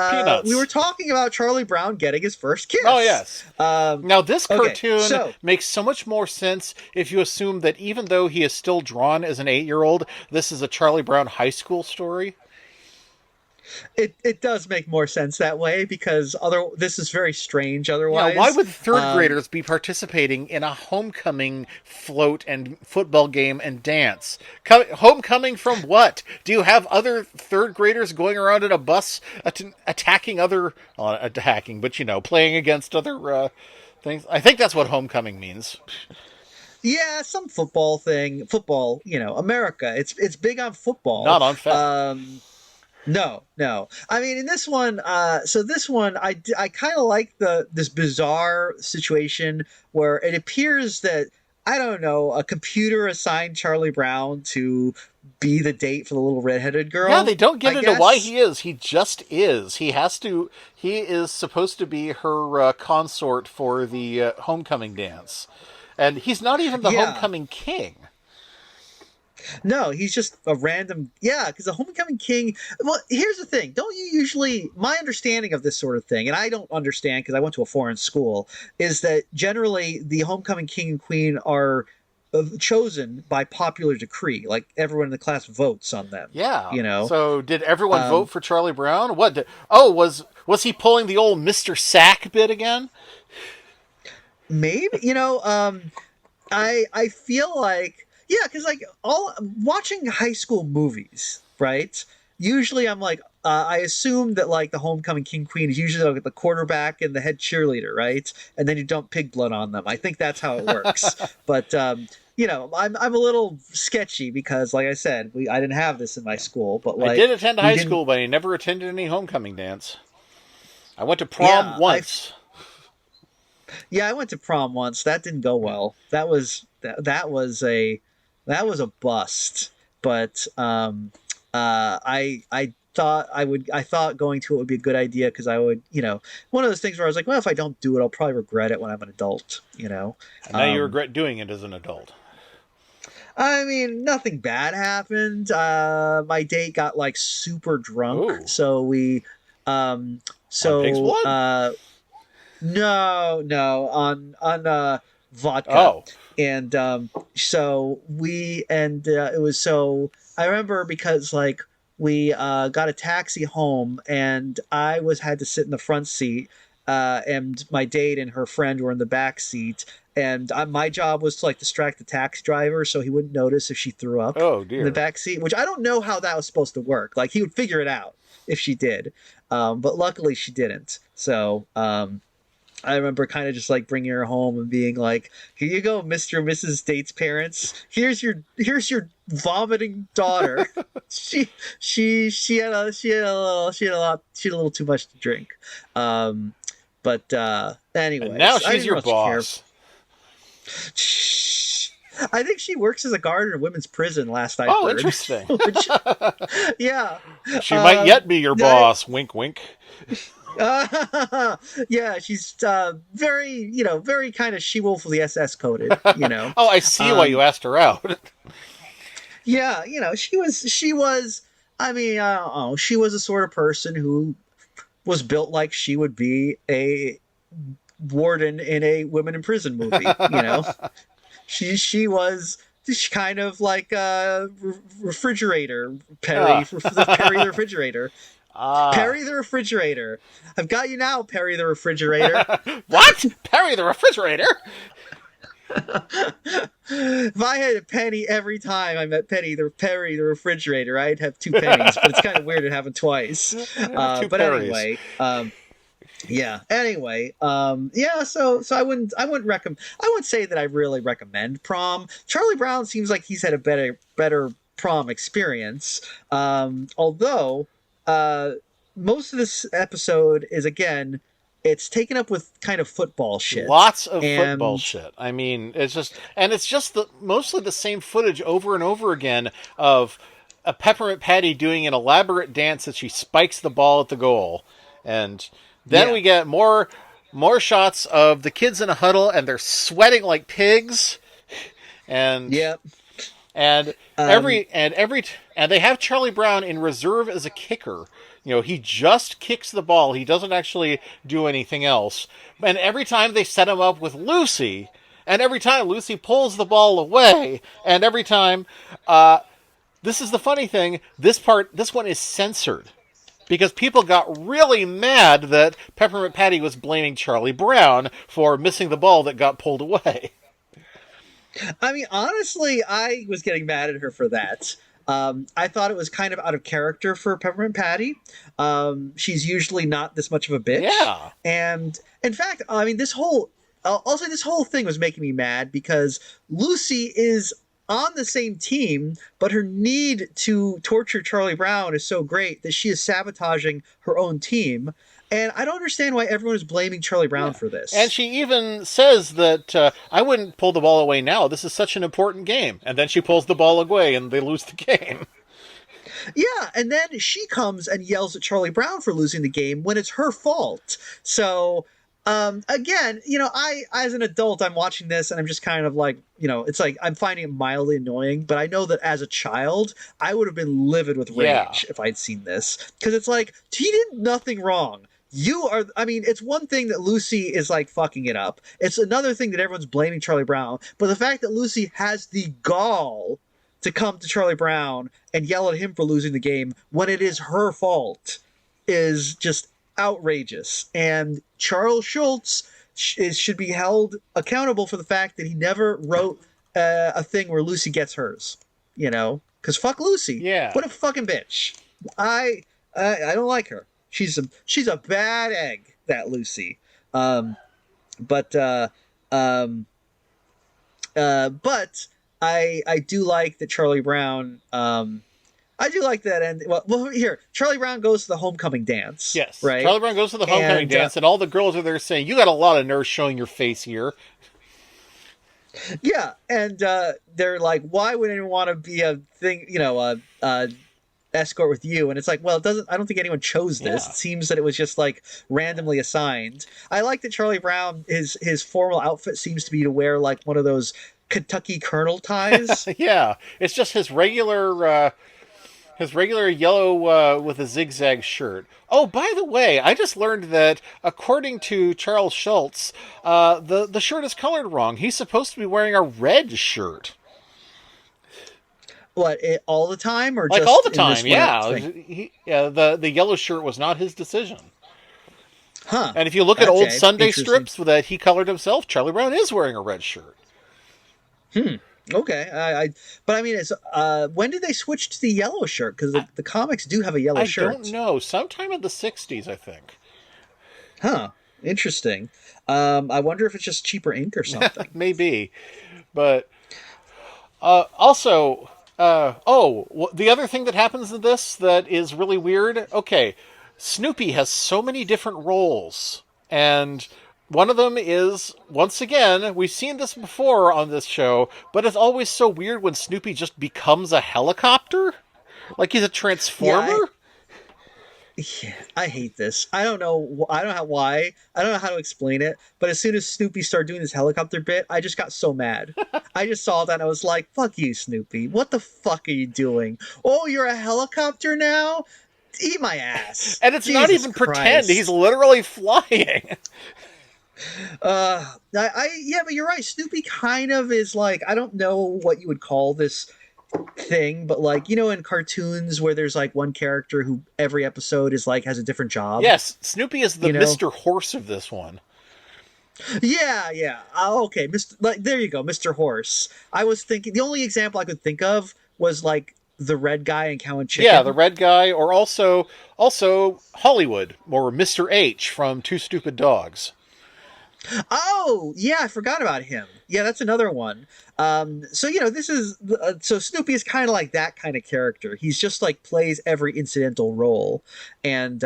we were talking about Charlie Brown getting his first kiss. Oh, yes. Now, this cartoon makes so much more sense if you assume that even though he is still drawn as an 8-year-old, this is a Charlie Brown high school story. It does make more sense that way, because this is very strange otherwise. Yeah, why would third graders be participating in a homecoming float and football game and dance? Homecoming from what? Do you have other third graders going around in a bus attacking but, you know, playing against other things? I think that's what homecoming means. Yeah, some football thing. Football, you know, America. It's big on football. Not on fat. No. I mean, in this one, I kind of like this bizarre situation where it appears that, I don't know, a computer assigned Charlie Brown to be the date for the little redheaded girl. Yeah, they don't get into why he is. He just is. He is supposed to be her consort for the homecoming dance. And he's not even the homecoming king. No, he's just a random... Yeah, because the homecoming king... Well, here's the thing. Don't you usually... My understanding of this sort of thing, and I don't understand because I went to a foreign school, is that generally the homecoming king and queen are chosen by popular decree. Like, everyone in the class votes on them. Yeah. You know? So, did everyone vote for Charlie Brown? Was he pulling the old Mr. Sack bit again? Maybe. You know, I feel like... Yeah, because, like, watching high school movies, right? Usually I'm like, I assume that like the homecoming king queen is usually like the quarterback and the head cheerleader, right? And then you dump pig blood on them. I think that's how it works. But I'm a little sketchy because, like I said, I didn't have this in my school, but I did like attend we high didn't. school, but I never attended any homecoming dance. I went to prom Yeah, once. I went to prom once. That didn't go well. That was a bust. But I thought going to it would be a good idea because I would, one of those things where I was like, well, if I don't do it, I'll probably regret it when I'm an adult. And now you regret doing it as an adult. I mean, nothing bad happened. My date got like super drunk, Ooh. so we, On pig's blood? no, on vodka, Oh. and so we and it was so I remember because like we got a taxi home and I had to sit in the front seat, and my date and her friend were in the back seat, and my job was to like distract the taxi driver so he wouldn't notice if she threw up Oh, in the dear. back seat, which I don't know how that was supposed to work. Like he would figure it out if she did, but luckily she didn't. So I remember kind of just like bringing her home and being like, "Here you go, Mr. and Mrs. Date's parents. Here's your vomiting daughter. She had a little too much to drink." But anyways, And now I she's didn't your much care. boss. Shh. I think she works as a guard in a women's prison. Last I Oh, heard. interesting. Which, yeah. She might yet be your I, boss. Wink, wink. yeah, she's very kind of she-wolf of the SS coded. Oh, I see why you Um, asked her out. yeah, she was. I mean, I don't know. She was the sort of person who was built like she would be a warden in a women in prison movie. She was kind of like a refrigerator Perry, Ah. Perry the refrigerator. Ah. Perry the refrigerator. I've got you now, Perry the refrigerator. What? Perry the refrigerator? If I had a penny every time I met Perry the refrigerator, I'd have two pennies. But it's kind of weird to have them twice. Two But Perrys. anyway, yeah. Anyway, yeah. So I wouldn't say that I really recommend prom. Charlie Brown seems like he's had a better prom experience. Although, most of this episode is again, it's taken up with kind of football shit, Lots of football and shit. I mean, it's just mostly the same footage over and over again of a Peppermint Patty doing an elaborate dance as she spikes the ball at the goal, and then yeah, we get more shots of the kids in a huddle and they're sweating like pigs, and yeah. and Um, and they have Charlie Brown in reserve as a kicker. He just kicks the ball. He doesn't actually do anything else. And every time they set him up with Lucy, and every time Lucy pulls the ball away, and every time, this is the funny thing. This one is censored because people got really mad that Peppermint Patty was blaming Charlie Brown for missing the ball that got pulled away. I mean, honestly, I was getting mad at her for that. I thought it was kind of out of character for Peppermint Patty. She's usually not this much of a bitch, Yeah. and in fact, I mean, I'll say this whole thing was making me mad because Lucy is on the same team, but her need to torture Charlie Brown is so great that she is sabotaging her own team. And I don't understand why everyone is blaming Charlie Brown Yeah. for And this. she even says that I wouldn't pull the ball away now. This is such an important game. And then she pulls the ball away and they lose the game. Yeah, and then she comes and yells at Charlie Brown for losing the game when it's her fault. So, again, I as an adult, I'm watching this and I'm just kind of like, it's like I'm finding it mildly annoying. But I know that as a child, I would have been livid with Yeah. rage if I'd seen this because it's like he did nothing wrong. I mean, it's one thing that Lucy is like fucking it up. It's another thing that everyone's blaming Charlie Brown. But the fact that Lucy has the gall to come to Charlie Brown and yell at him for losing the game when it is her fault is just outrageous. And Charles Schultz should be held accountable for the fact that he never wrote a thing where Lucy gets hers. Because fuck Lucy. Yeah. What a fucking bitch. I I don't like her. She's a bad egg, that Lucy. Um, but um, but I do like that Charlie Brown. I do like that end. Well, here Charlie Brown goes to the homecoming dance, Yes, right? Charlie Brown goes to the homecoming And dance, and all the girls are there saying, "You got a lot of nerve showing your face here." yeah, and they're like, "Why would anyone want to be a thing? Escort with you?" And it's like, well, it doesn't. I don't think anyone chose this. Yeah. It seems that it was just like randomly assigned. I like that Charlie Brown his formal outfit seems to be to wear like one of those Kentucky Colonel ties. Yeah, it's just his regular yellow with a zigzag shirt. Oh, by the way, I just learned that according to Charles Schultz, the shirt is colored wrong. He's supposed to be wearing a red shirt. What, all the time or Like all just the in this time, one yeah. thing? The yellow shirt was not his decision. Huh. And if you look at old Okay. Sunday Interesting. strips that he colored himself, Charlie Brown is wearing a red shirt. Hmm. Okay. But I mean, it's when did they switch to the yellow shirt? Because the comics do have a yellow I shirt. don't know. Sometime in the 60s, I think. Huh. Interesting. I wonder if it's just cheaper ink or something. Maybe. But also, the other thing that happens in this that is really weird. Okay, Snoopy has so many different roles, and one of them is, once again, we've seen this before on this show, but it's always so weird when Snoopy just becomes a helicopter, like he's a transformer. Yeah, I hate this. I don't know. I don't know why. I don't know how to explain it. But as soon as Snoopy started doing this helicopter bit, I just got so mad. I just saw that and I was like, "Fuck you, Snoopy! What the fuck are you doing? Oh, you're a helicopter now? Eat my ass!" And it's not Jesus even pretend; Christ. he's literally flying. Yeah, but you're right. Snoopy kind of is like, I don't know what you would call this thing, but like, in cartoons where there's like one character who every episode is like has a different job. Yes, Snoopy is the You know? Mr. Horse of this one. Yeah, yeah. Okay, Mr. Like, there you go, Mr. Horse. I was thinking the only example I could think of was like the red guy in Cow and Chicken. Yeah, the red guy, or also Hollywood, or Mr. H from Two Stupid Dogs. Oh, yeah, I forgot about him. Yeah, that's another one. So this is so Snoopy is kind of like that kind of character. He's just like plays every incidental role, and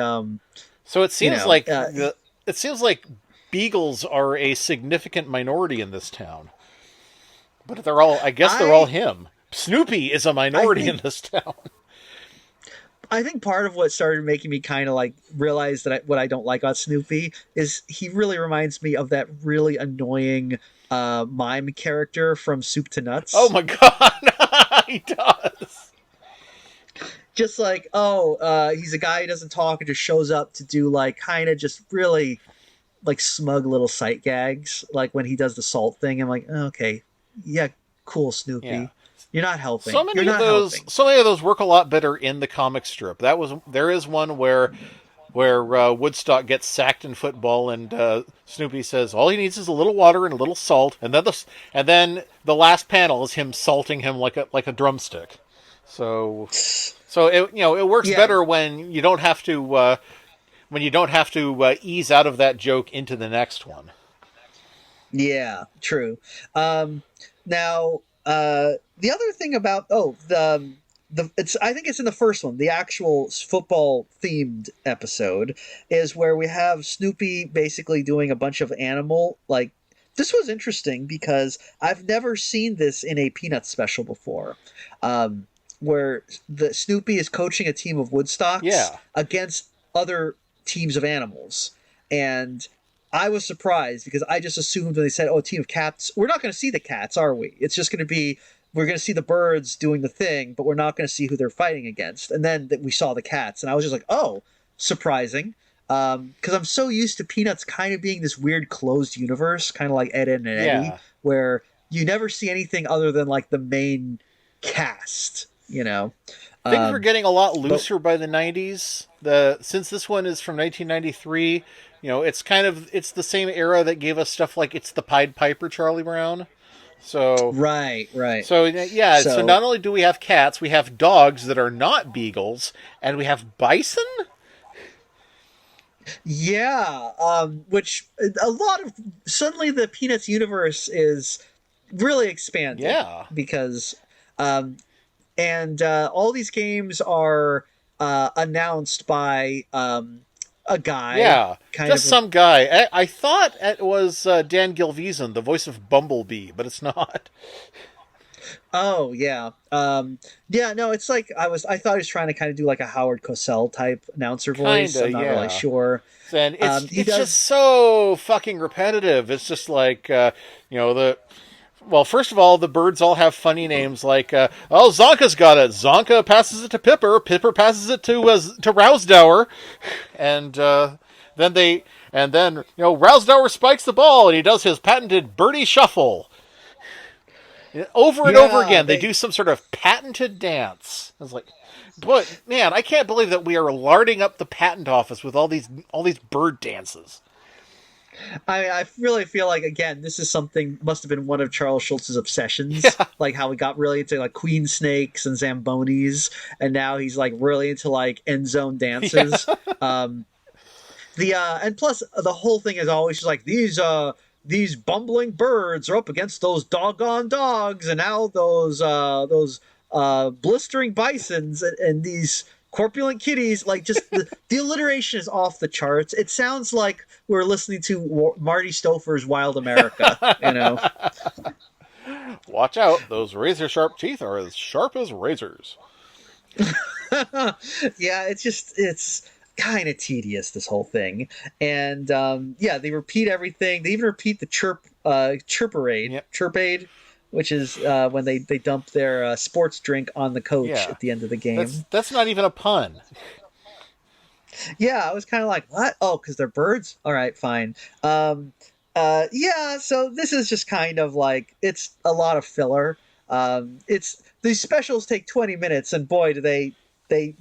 So it seems uh, it seems like beagles are a significant minority in this town, but I guess they're all I him. Snoopy is a I minority in think this town. I think part of what started making me kind of like realize that what I don't like about Snoopy is he really reminds me of that really annoying mime character from Soup to Oh Nuts. my god, he does. Just like, he's a guy who doesn't talk and just shows up to do like kind of just really like smug little sight gags. Like when he does the salt thing, I'm like, okay, yeah, cool, Yeah. Snoopy. You're not helping. You're not helping. So many of those work a lot better in the comic strip. There is one where Woodstock gets sacked in football, and Snoopy says all he needs is a little water and a little salt, and then the last panel is him salting him like a drumstick. So it works Yeah, better when you don't have to ease out of that joke into the next one. yeah, true. Now, the other thing about the it's I think it's in the first one, the actual football themed episode is where we have Snoopy basically doing a bunch of animal like. This was interesting because I've never seen this in a Peanuts special before, where the Snoopy is coaching a team of Woodstocks Yeah. against other teams of animals, and I was surprised because I just assumed when they said, "Oh, a team of cats," we're not going to see the cats, are we? It's just going to be we're going to see the birds doing the thing, but we're not going to see who they're fighting against. And then we saw the cats, and I was just like, "Oh, surprising," because I'm so used to Peanuts kind of being this weird closed universe, kind of like Ed, Ed and Eddie, Yeah. where you never see anything other than like the main cast. Things were Um, getting a lot but looser by the 90s. Since this one is from 1993, it's the same era that gave us stuff like It's the Pied Piper Charlie Brown. So Right. so yeah, so So not only do we have cats, we have dogs that are not beagles, and we have bison. yeah, which a lot of suddenly the Peanuts universe is really expanded Yeah, because um, and all these games are announced by a guy, yeah, kind just of. some guy. I thought it was Dan Gilvezan, the voice of Bumblebee, but it's not. Oh yeah, yeah. No, it's like I thought he was trying to kind of do like a Howard Cosell type announcer voice. Kinda, I'm not really yeah. sure. And He it's just does. so fucking repetitive. It's just like the well, first of all, the birds all have funny names like oh, Zonka's got it. Zonka passes it to Pipper. Pipper passes it to Rousdower, and then they and then Rousdower spikes the ball and he does his patented birdie shuffle. Over and over Yeah, again, they do some sort of patented dance. It's like, but man, I can't believe that we are larding up the patent office with all these bird dances. I really feel like again this is something must have been one of Charles Schultz's obsessions, Yeah, like how he got really into like queen snakes and zambonis, and now he's like really into like end zone yeah, dances. Um, the and plus the whole thing is always just like these bumbling birds are up against those doggone dogs, and now those blistering bisons and these corpulent kitties. Like just the alliteration is off the charts. It sounds like we're listening to Marty Stouffer's Wild America. You know. watch out! Those razor sharp teeth are as sharp as razors. Yeah, it's kind of tedious, this whole thing. And yeah, they repeat everything. They even repeat the Yep. chirpade, which is when they dump their sports drink on the coach Yeah, at the end of the game. that's not even a pun. Yeah, I was kind of like, what? Oh, because they're birds. All right, fine. Yeah, so this is just kind of like it's a lot of filler. It's these specials take 20 minutes, and boy, do they they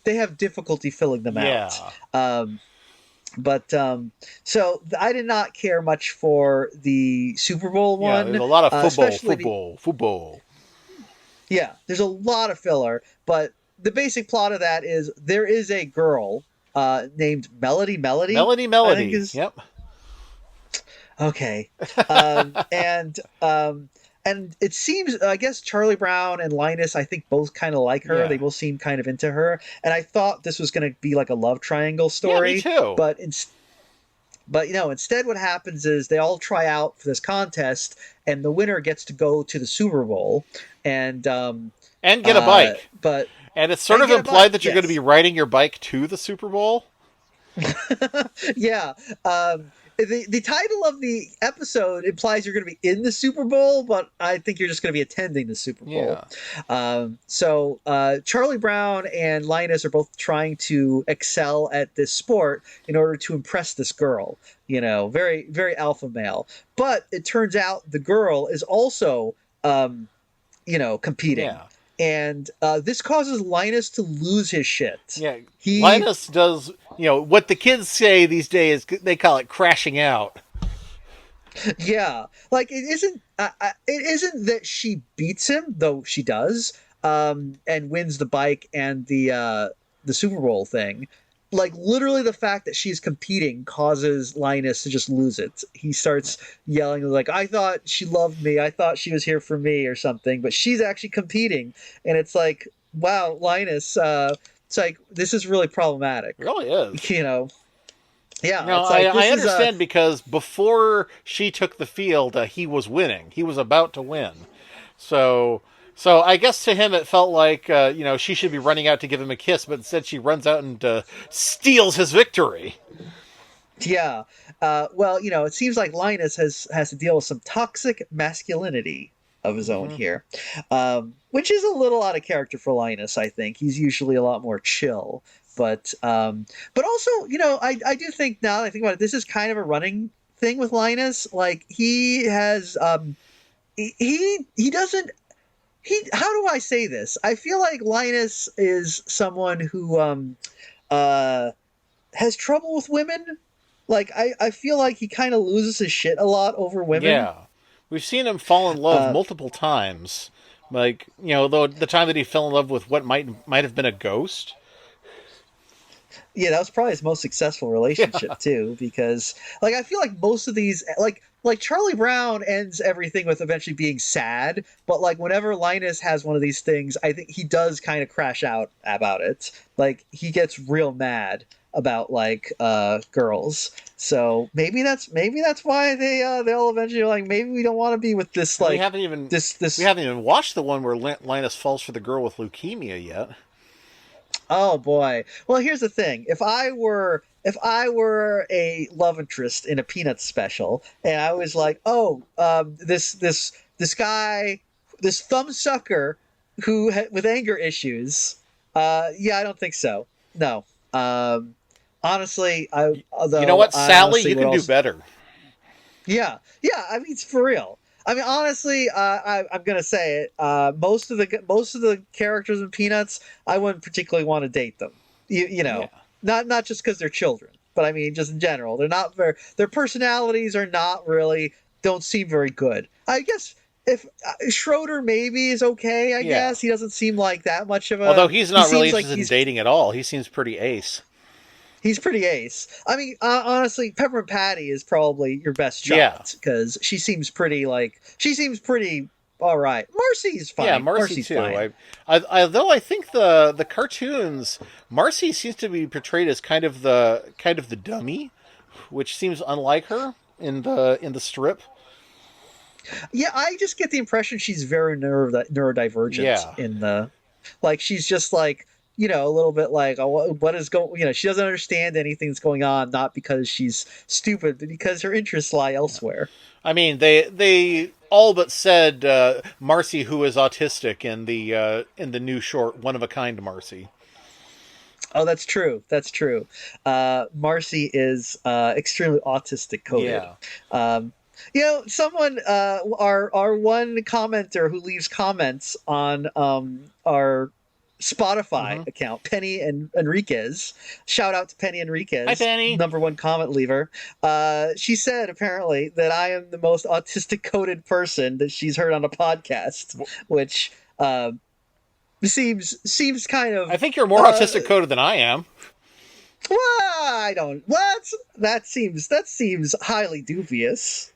they have difficulty filling them out. Yeah, Um, but so I did not care much for the Super Bowl yeah. There's one, a lot of especially the football. yeah. There's a lot of filler, but the basic plot of that is there is a girl named Melody. I think Melody. is Yep. okay, and and it seems I guess Charlie Brown and Linus I think both kind of like her. Yeah. They both seem kind of into her, and I thought this was going to be like a love triangle Yeah, me story, too. but instead what happens is they all try out for this contest, and the winner gets to go to the Super Bowl, and And get a bike. but And it's sort and of get a implied bike. that you're going to be Yes, riding your bike to the Super Bowl. yeah. The title of the episode implies you're going to be in the Super Bowl, but I think you're just going to be attending the Super Bowl. Yeah. So Charlie Brown and Linus are both trying to excel at this sport in order to impress this girl. You know, very very alpha male. But it turns out the girl is also competing. Yeah. And this causes Linus to lose his shit. Yeah. He Linus does, what the kids say these days, they call it crashing out. Yeah, like it isn't that she beats him, though she does, and wins the bike and the Super Bowl thing. Like literally, the fact that she's competing causes Linus to just lose it. He starts yelling like, "I thought she loved me. I thought she was here for me, or something." But she's actually competing, and it's like, wow, Linus. It's like this is really problematic. It really is. You know. Yeah, Now, it's like I this is a understand because before she took the field, he was winning. He was about to win. So, so I guess to him it felt like, she should be running out to give him a kiss, but instead she runs out and steals his victory. Yeah. Well, it seems like Linus has to deal with some toxic masculinity of his own Mm-hmm. here, which is a little out of character for Linus. I think he's usually a lot more chill, but also, I do think now that I think about it, this is kind of a running thing with Linus. Like he has, he doesn't. How do I say this? I feel like Linus is someone who has trouble with women. Like I feel like he kind of loses his shit a lot over women. Yeah. We've seen him fall in love Uh, multiple times. Like, though the time that he fell in love with what might have been a ghost. yeah, that was probably his most successful Yeah. relationship too, because like I feel like most of these like Charlie Brown ends everything with eventually being sad, but like whenever Linus has one of these things, I think he does kind of crash out about it. Like he gets real mad about like girls. So maybe that's why they'll eventually like maybe we don't want to be with this And we like haven't even we this haven't even watched the one where Linus falls for the girl with leukemia yet. Oh boy. Well, here's the thing. If I were a love interest in a Peanuts special, and I was like, oh, this guy, this thumbsucker with anger issues. Yeah, I don't think so. No. Honestly, You know although what, I Sally? honestly You would can do also. better. Yeah, yeah. I mean, it's for real. I mean, honestly, I'm gonna say it. Most of the characters in Peanuts, I wouldn't particularly want to date them. You Yeah. know, not just because they're children, but I mean, just in general, they're not very. Their personalities are not really don't seem very good. I guess if Schroeder maybe is okay. I Yeah. guess he doesn't seem like that much of Although a. he's He not really seems like interested in dating at all. He seems pretty ace. he's pretty ace. I mean, honestly, Pepper and Patty is probably your best Yeah. shot because she seems pretty all right. Marcy's Yeah, fine. Marcy Marcy's too. fine. Though I think the cartoons, Marcy seems to be portrayed as kind of the dummy, which seems unlike her in the strip. Yeah, I just get the impression she's very neurodivergent Yeah. in the, like she's just like a little bit like oh, what is going. She doesn't understand anything that's going on, not because she's stupid, but because her interests lie elsewhere. I mean, they all but said Marcy, who is autistic in the new short One of a Kind Marcy. Oh, that's true. That's true. Marcy is extremely autistic coded. Yeah. Um, someone, our one commenter who leaves comments on our Spotify Mm-hmm. account, Penny and Enriquez. Shout out to Penny Hi, Enriquez, Penny. number one comment leaver. She said apparently that I am the most autistic coded person that she's heard on a podcast, which seems kind I of think you're more uh, autistic coded than I am. well, I don't. What? That seems highly dubious.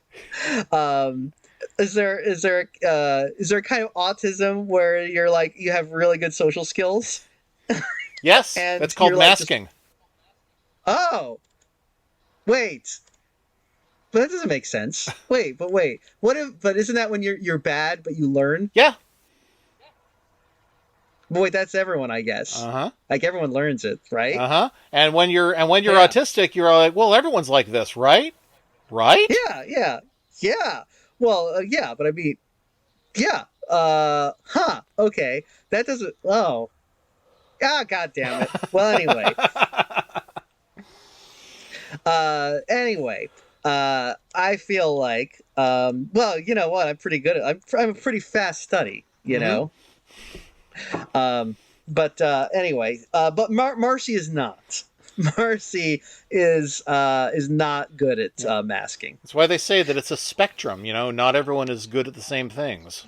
Um, is there a kind of autism where you're like you have really good social skills Yes, and that's called you're like just masking. oh wait, but that doesn't make sense. Wait, what if? But isn't that when you're bad but you learn? Yeah. But wait, that's everyone, I guess. Uh huh. Like everyone learns it, right? Uh huh. And when you're Yeah. autistic, you're all like, well, everyone's like this, right? Right? Yeah. Well, yeah, but I mean, yeah. Okay. That doesn't. Oh. Ah, god damn it. Well, anyway. Anyway. I feel like. Well, you know what? I'm pretty good at. I'm a pretty fast study. You Mm-hmm. know. But anyway. But Marcy is not. Marcy is not good at masking. That's why they say that it's a spectrum. Not everyone is good at the same things.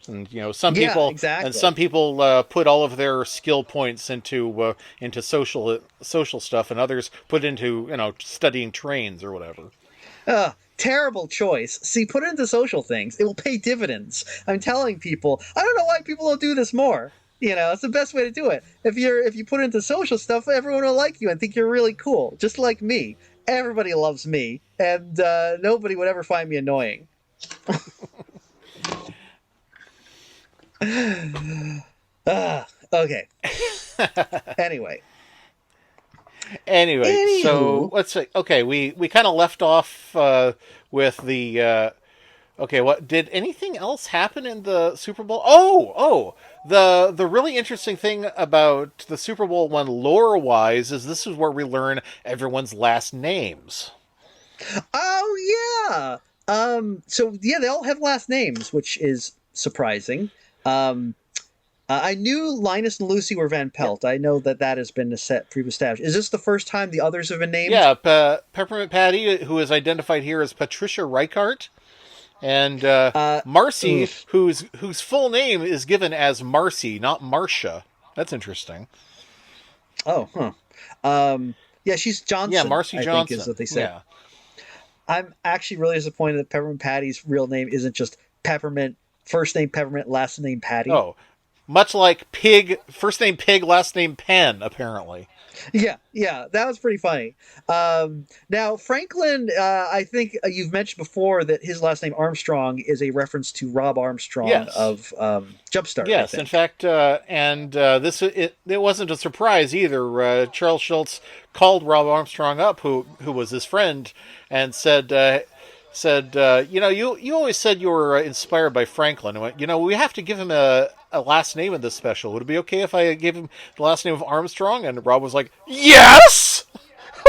And some Yeah, some exactly. people put all of their skill points into social stuff, and others put into studying trains or whatever. Terrible choice. See, put it into social things. It will pay dividends. I'm telling people. I don't know why people don't do this more. It's the best way to do it. If you put it into social stuff, everyone will like you and think you're really cool, just like me. Everybody loves me, and nobody would ever find me annoying. Okay. Anyway. Anyway, so Anywho, let's say okay, we kind of left off with the okay. What did anything else happen in the Super Bowl? Oh, the really interesting thing about the Super Bowl one lore wise is this is where we learn everyone's last names. oh yeah. So yeah, they all have last names, which is surprising. Um, I knew Linus and Lucy were Van Pelt. I know that has been pre-established. Is this the first time the others have been named? Yeah, Peppermint Patty, who is identified here as Patricia Reichart, And Marcy, Oof. whose full name is given as Marcy, not Marcia. That's interesting. Oh, huh. Yeah, she's Yeah, Johnson, Marcy I think is Johnson. what they say. Yeah. I'm actually really disappointed that Peppermint Patty's real name isn't just Peppermint, first name Peppermint, last name Patty. Oh, much like Pig, first name Pig, last name Penn, apparently. Yeah, yeah, that was pretty funny. Now, Franklin, I think you've mentioned before that his last name Armstrong is a reference to Rob Armstrong Yes. of Jumpstart, I Yes, in think. fact, this it wasn't a surprise either. Charles Schultz called Rob Armstrong up, who was his friend, and said, you always said you were inspired by Franklin. And went, we have to give him a last name in this special. Would it be okay if I gave him the last name of Armstrong? And Rob was like, yes,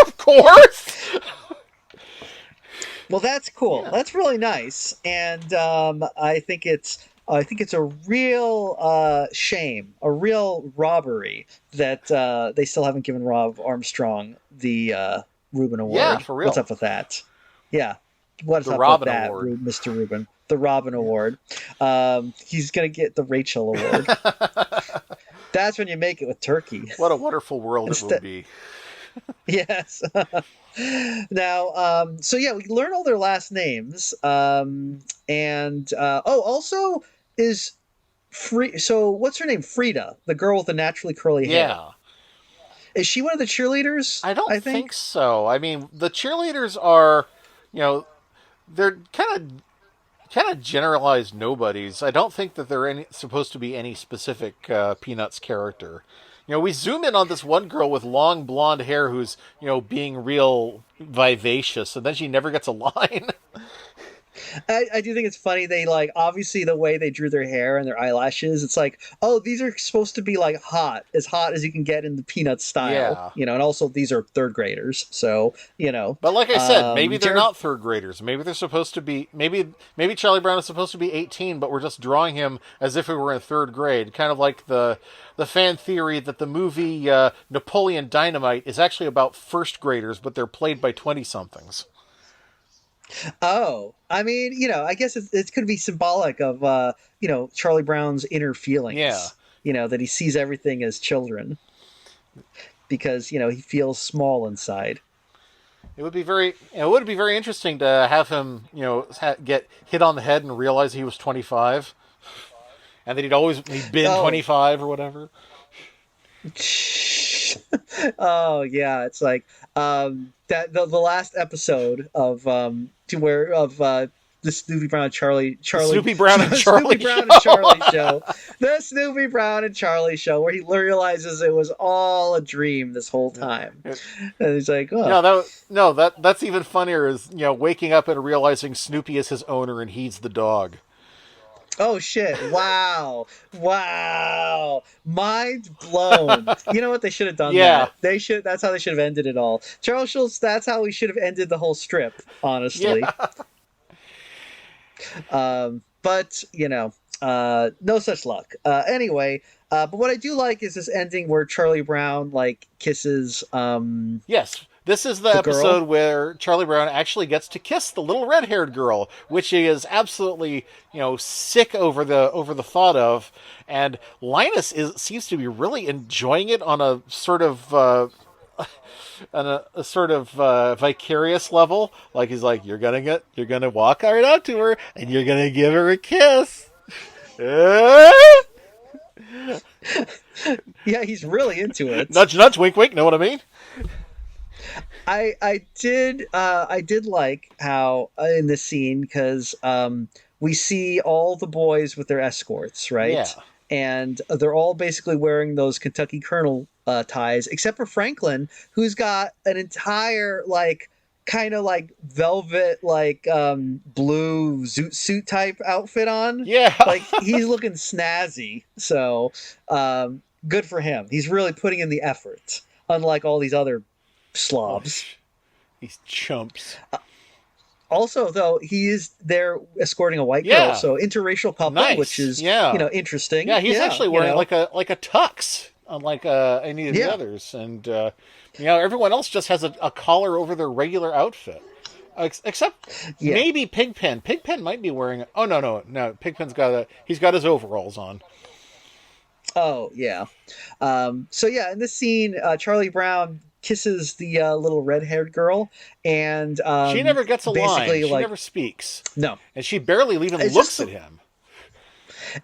of course. Well, that's cool. Yeah. That's really nice, and I think it's a real shame, a real robbery that they still haven't given Rob Armstrong the Reuben Yeah, Award. for What's real. up with that? Yeah, what's The up with Robin that, Award. Mr. Reuben? The Robin Award. He's gonna get the Rachel Award. That's when you make it with turkey. What a wonderful world it would Instead, be. yes. Now, so yeah, we learn all their last names, and also is free. So what's her name? Frida, the girl with the naturally curly hair. Yeah. Is she one of the cheerleaders? I don't I think think. so. I mean, the cheerleaders are, you know, they're kind of generalized nobodies. I don't think that they're supposed to be any specific Peanuts character. We zoom in on this one girl with long blonde hair who's, being real vivacious, and then she never gets a line. I do think it's funny. They like obviously the way they drew their hair and their eyelashes. It's like, oh, these are supposed to be like hot as you can get in the Peanut style, Yeah. And also these are third graders, so But like I said, maybe they're Jared. not third graders. Maybe they're supposed to be. Maybe Charlie Brown is supposed to be 18, but we're just drawing him as if we were in third grade. Kind of like the fan theory that the movie Napoleon Dynamite is actually about first graders, but they're played by 20 somethings. Oh, I mean, I guess it could be symbolic of, Charlie Brown's inner Yeah. feelings. That he sees everything as children because he feels small inside. It would be very interesting to have him, get hit on the head and realize he was 25, and that he'd been Oh, 25 or whatever. oh yeah, it's like that the last episode of to where of the Snoopy Brown and The Snoopy Brown and Snoopy Charlie Brown and Charlie show. show, the Snoopy Brown and Charlie show, where he realizes it was all a dream this whole time, and he's like, oh, No, that's even funnier. Is waking up and realizing Snoopy is his owner and he's the dog. oh shit, wow, mind blown. You know what, they should have done Yeah, that. That's how they should have ended it all. Charles Schultz, that's how we should have ended the whole strip, honestly. yeah. But no such luck. Anyway, but what I do like is this ending where Charlie Brown like kisses Yes, this is the the episode girl. where Charlie Brown actually gets to kiss the little red-haired girl, which he is absolutely, sick over the thought of, and Linus seems to be really enjoying it on a sort of vicarious level. Like he's like, you're gonna walk right up to her and you're gonna give her a kiss. Eh? Yeah, he's really into it. Nudge, nudge, wink, wink. Know what I mean? I did like how in this scene because we see all the boys with their escorts, Yeah. right? And they're all basically wearing those Kentucky Colonel ties, except for Franklin, who's got an entire like kind of like velvet like blue zoot suit type outfit on. Yeah. Like he's looking snazzy. So good for him. He's really putting in the effort, unlike all these other Oh, slobs. these chumps. Also, though, he is there escorting a white girl, Yeah. so interracial couple, which Nice. is Yeah. interesting. Yeah, he's actually wearing like a tux, unlike any of the Yeah. others, and everyone else just has a collar over their regular outfit. Except Yeah. maybe Pigpen. Pigpen might be wearing. Oh no. Pigpen's he's got his overalls on. Oh yeah. So yeah, in this scene, Charlie Brown kisses the little red-haired girl, and She never gets a line. basically She like never speaks, no. and she barely even Is this looks the at him.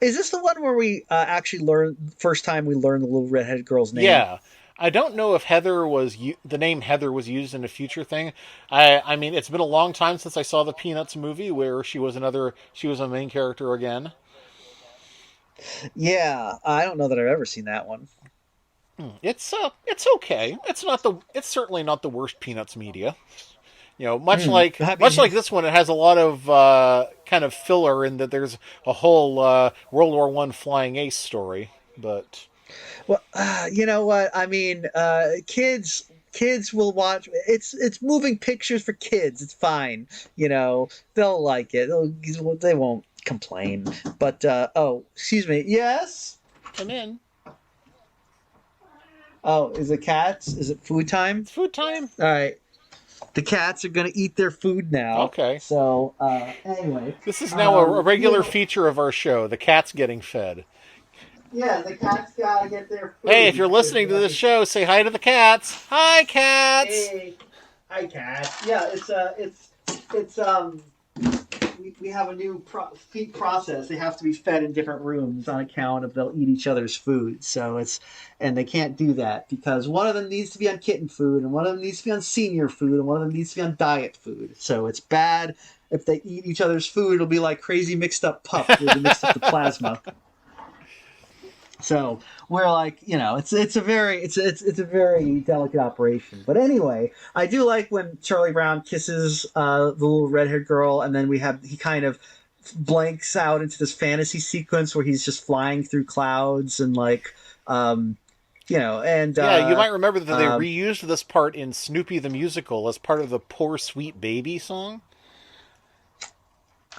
is this the one where we actually learn first time we learn the little redheaded girl's name? Yeah. I don't know if the name Heather was used in a future thing. I mean, it's been a long time since I saw the Peanuts movie where she was a main character again. Yeah, I don't know that I've ever seen that one. It's okay. It's certainly not the worst Peanuts media. I Much mean, like this one, it has a lot of kind of filler in that there's a whole World War One flying ace story, but well, you know what? I mean, kids will watch. It's moving pictures for kids. It's fine. They'll like it. They won't complain. But oh, excuse me. Yes. I'm in. Oh, is it cats? Is it food time? It's food time. All right. The cats are gonna eat their food now. Okay. So anyway, This is now a regular yeah, feature of our show. The cat's getting fed. yeah, the cats gotta get their food. Hey, if you're listening to this show, say hi to the cats. Hi, cats. Hey, hi, cat. Yeah, it's we have a new feed process. They have to be fed in different rooms on account of they'll eat each other's food. And they can't do that because one of them needs to be on kitten food and one of them needs to be on senior food and one of them needs to be on diet food. So it's bad if they eat each other's food. It'll be like crazy mixed up pup where they mixed up the plasma. So we're like, it's a very delicate operation. But anyway, I do like when Charlie Brown kisses the little red-haired girl, and then he kind of blanks out into this fantasy sequence where he's just flying through clouds and and Yeah, you might remember that they reused this part in Snoopy the Musical as part of the Poor Sweet Baby song.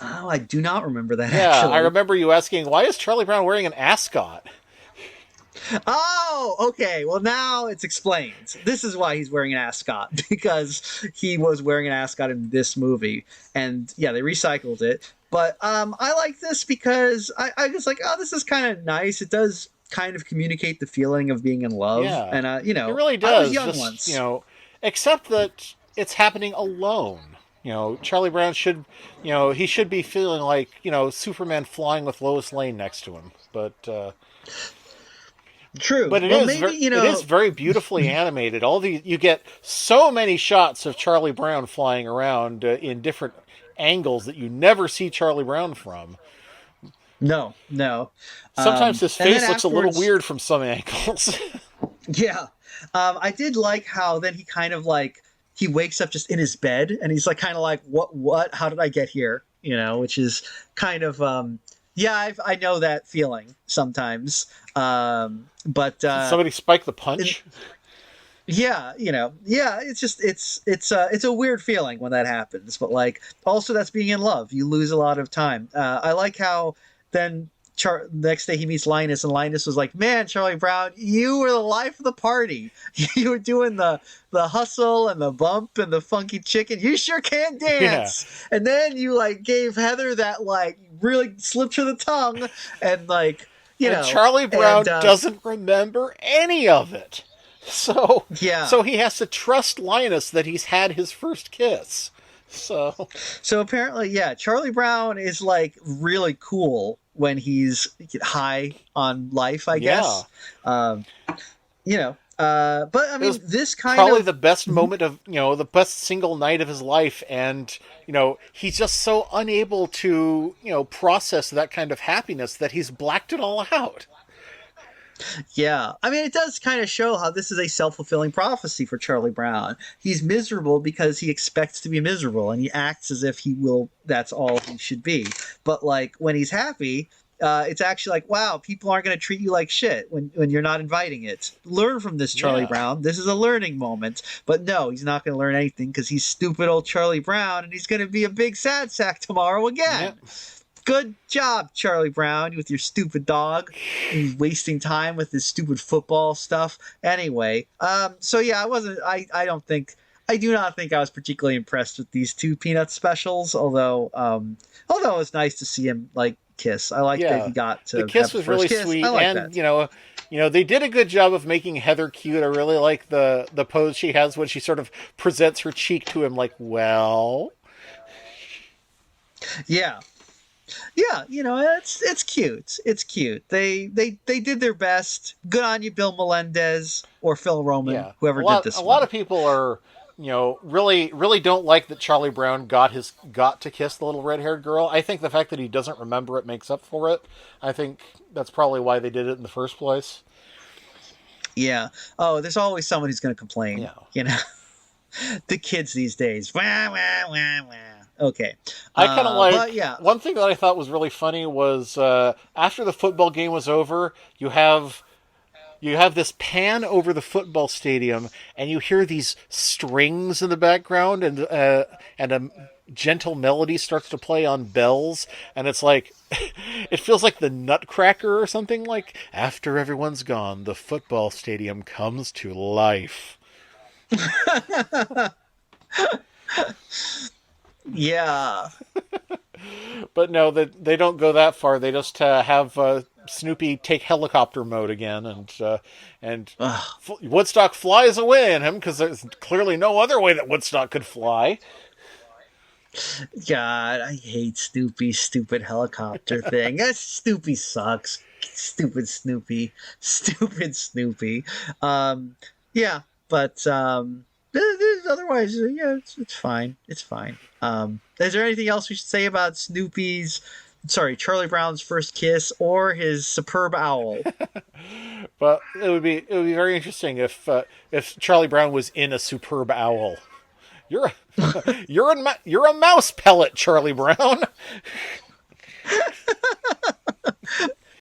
oh, I do not remember that. Yeah, actually. I remember you asking, why is Charlie Brown wearing an ascot? Oh, okay. Well, now it's explained. This is why he's wearing an ascot, because he was wearing an ascot in this movie. And yeah, they recycled it. But I like this because I just like, oh, this is kind of nice. It does kind of communicate the feeling of being in love. Yeah, And, it really does. I was young Just, once. except that it's happening alone. Charlie Brown he should be feeling like, Superman flying with Lois Lane next to him. But True. But well, maybe, it is very beautifully animated. You get so many shots of Charlie Brown flying around in different angles that you never see Charlie Brown from. No. Sometimes his face looks a little afterwards- weird from some angles. Yeah. I did like how then he kind of he wakes up just in his bed and he's kind of like, what, how did I get here? Which is kind of, yeah, I know that feeling sometimes. But Somebody spike the punch. yeah, it's just it's a weird feeling when that happens. But also that's being in love. You lose a lot of time. I like how then next day he meets Linus, and Linus was like, "Man, Charlie Brown, you were the life of the party. You were doing the hustle and the bump and the funky chicken. You sure can dance." Yeah. And then you gave Heather that really slipped her the tongue, and Charlie Brown doesn't remember any of it. So yeah. So he has to trust Linus that he's had his first kiss. So apparently, yeah, Charlie Brown is really cool when he's high on life, I guess. But I mean, this kind probably of the best moment of the best single night of his life, and he's just so unable to process that kind of happiness that he's blacked it all out. Yeah, I mean, it does kind of show how this is a self-fulfilling prophecy for Charlie Brown. He's miserable because he expects to be miserable, and he acts as if that's all he should be. But when he's happy, it's actually wow, people aren't going to treat you like shit when you're not inviting it. Learn from this, Charlie Brown. This is a learning moment. But no, he's not going to learn anything because he's stupid old Charlie Brown, and he's going to be a big sad sack tomorrow again. Yep. Good job, Charlie Brown, with your stupid dog. He's wasting time with his stupid football stuff. Anyway, so yeah, I I do not think I was particularly impressed with these two Peanut specials. Although it was nice to see him like kiss. I like that Yeah, he got the to have kiss his was really first kiss. I sweet, like and that. they did a good job of making Heather cute. I really like the pose she has when she sort of presents her cheek to him, like, well, Yeah, yeah. It's cute. It's cute. They did their best. Good on you, Bill Melendez or Phil Roman, yeah. A whoever did lot a this lot one. of people are, really don't like that Charlie Brown got to kiss the little red haired girl. I think the fact that he doesn't remember it makes up for it. I think that's probably why they did it in the first place. Yeah. Oh, there's always someone who's going to complain. Yeah. The kids these days. Wah, wah, wah, wah. Okay. I kind of But like yeah. one thing that I thought was really funny was after the football game was over, you have this pan over the football stadium, and you hear these strings in the background, and a gentle melody starts to play on bells, and it's like it feels like the Nutcracker or something. Like after everyone's gone, the football stadium comes to life. Yeah. But no, they don't go that far. They just have Snoopy take helicopter mode again, and Ugh. Woodstock flies away in him because there's clearly no other way that Woodstock could fly. God, I hate Snoopy's stupid helicopter thing. Snoopy sucks. Stupid Snoopy. Stupid Snoopy. Um, yeah, but otherwise, yeah, it's fine. It's fine. Is there anything else we should say about Charlie Brown's first kiss or his superb owl? But it would be very interesting if Charlie Brown was in a superb owl. You're a, you're a mouse pellet, Charlie Brown.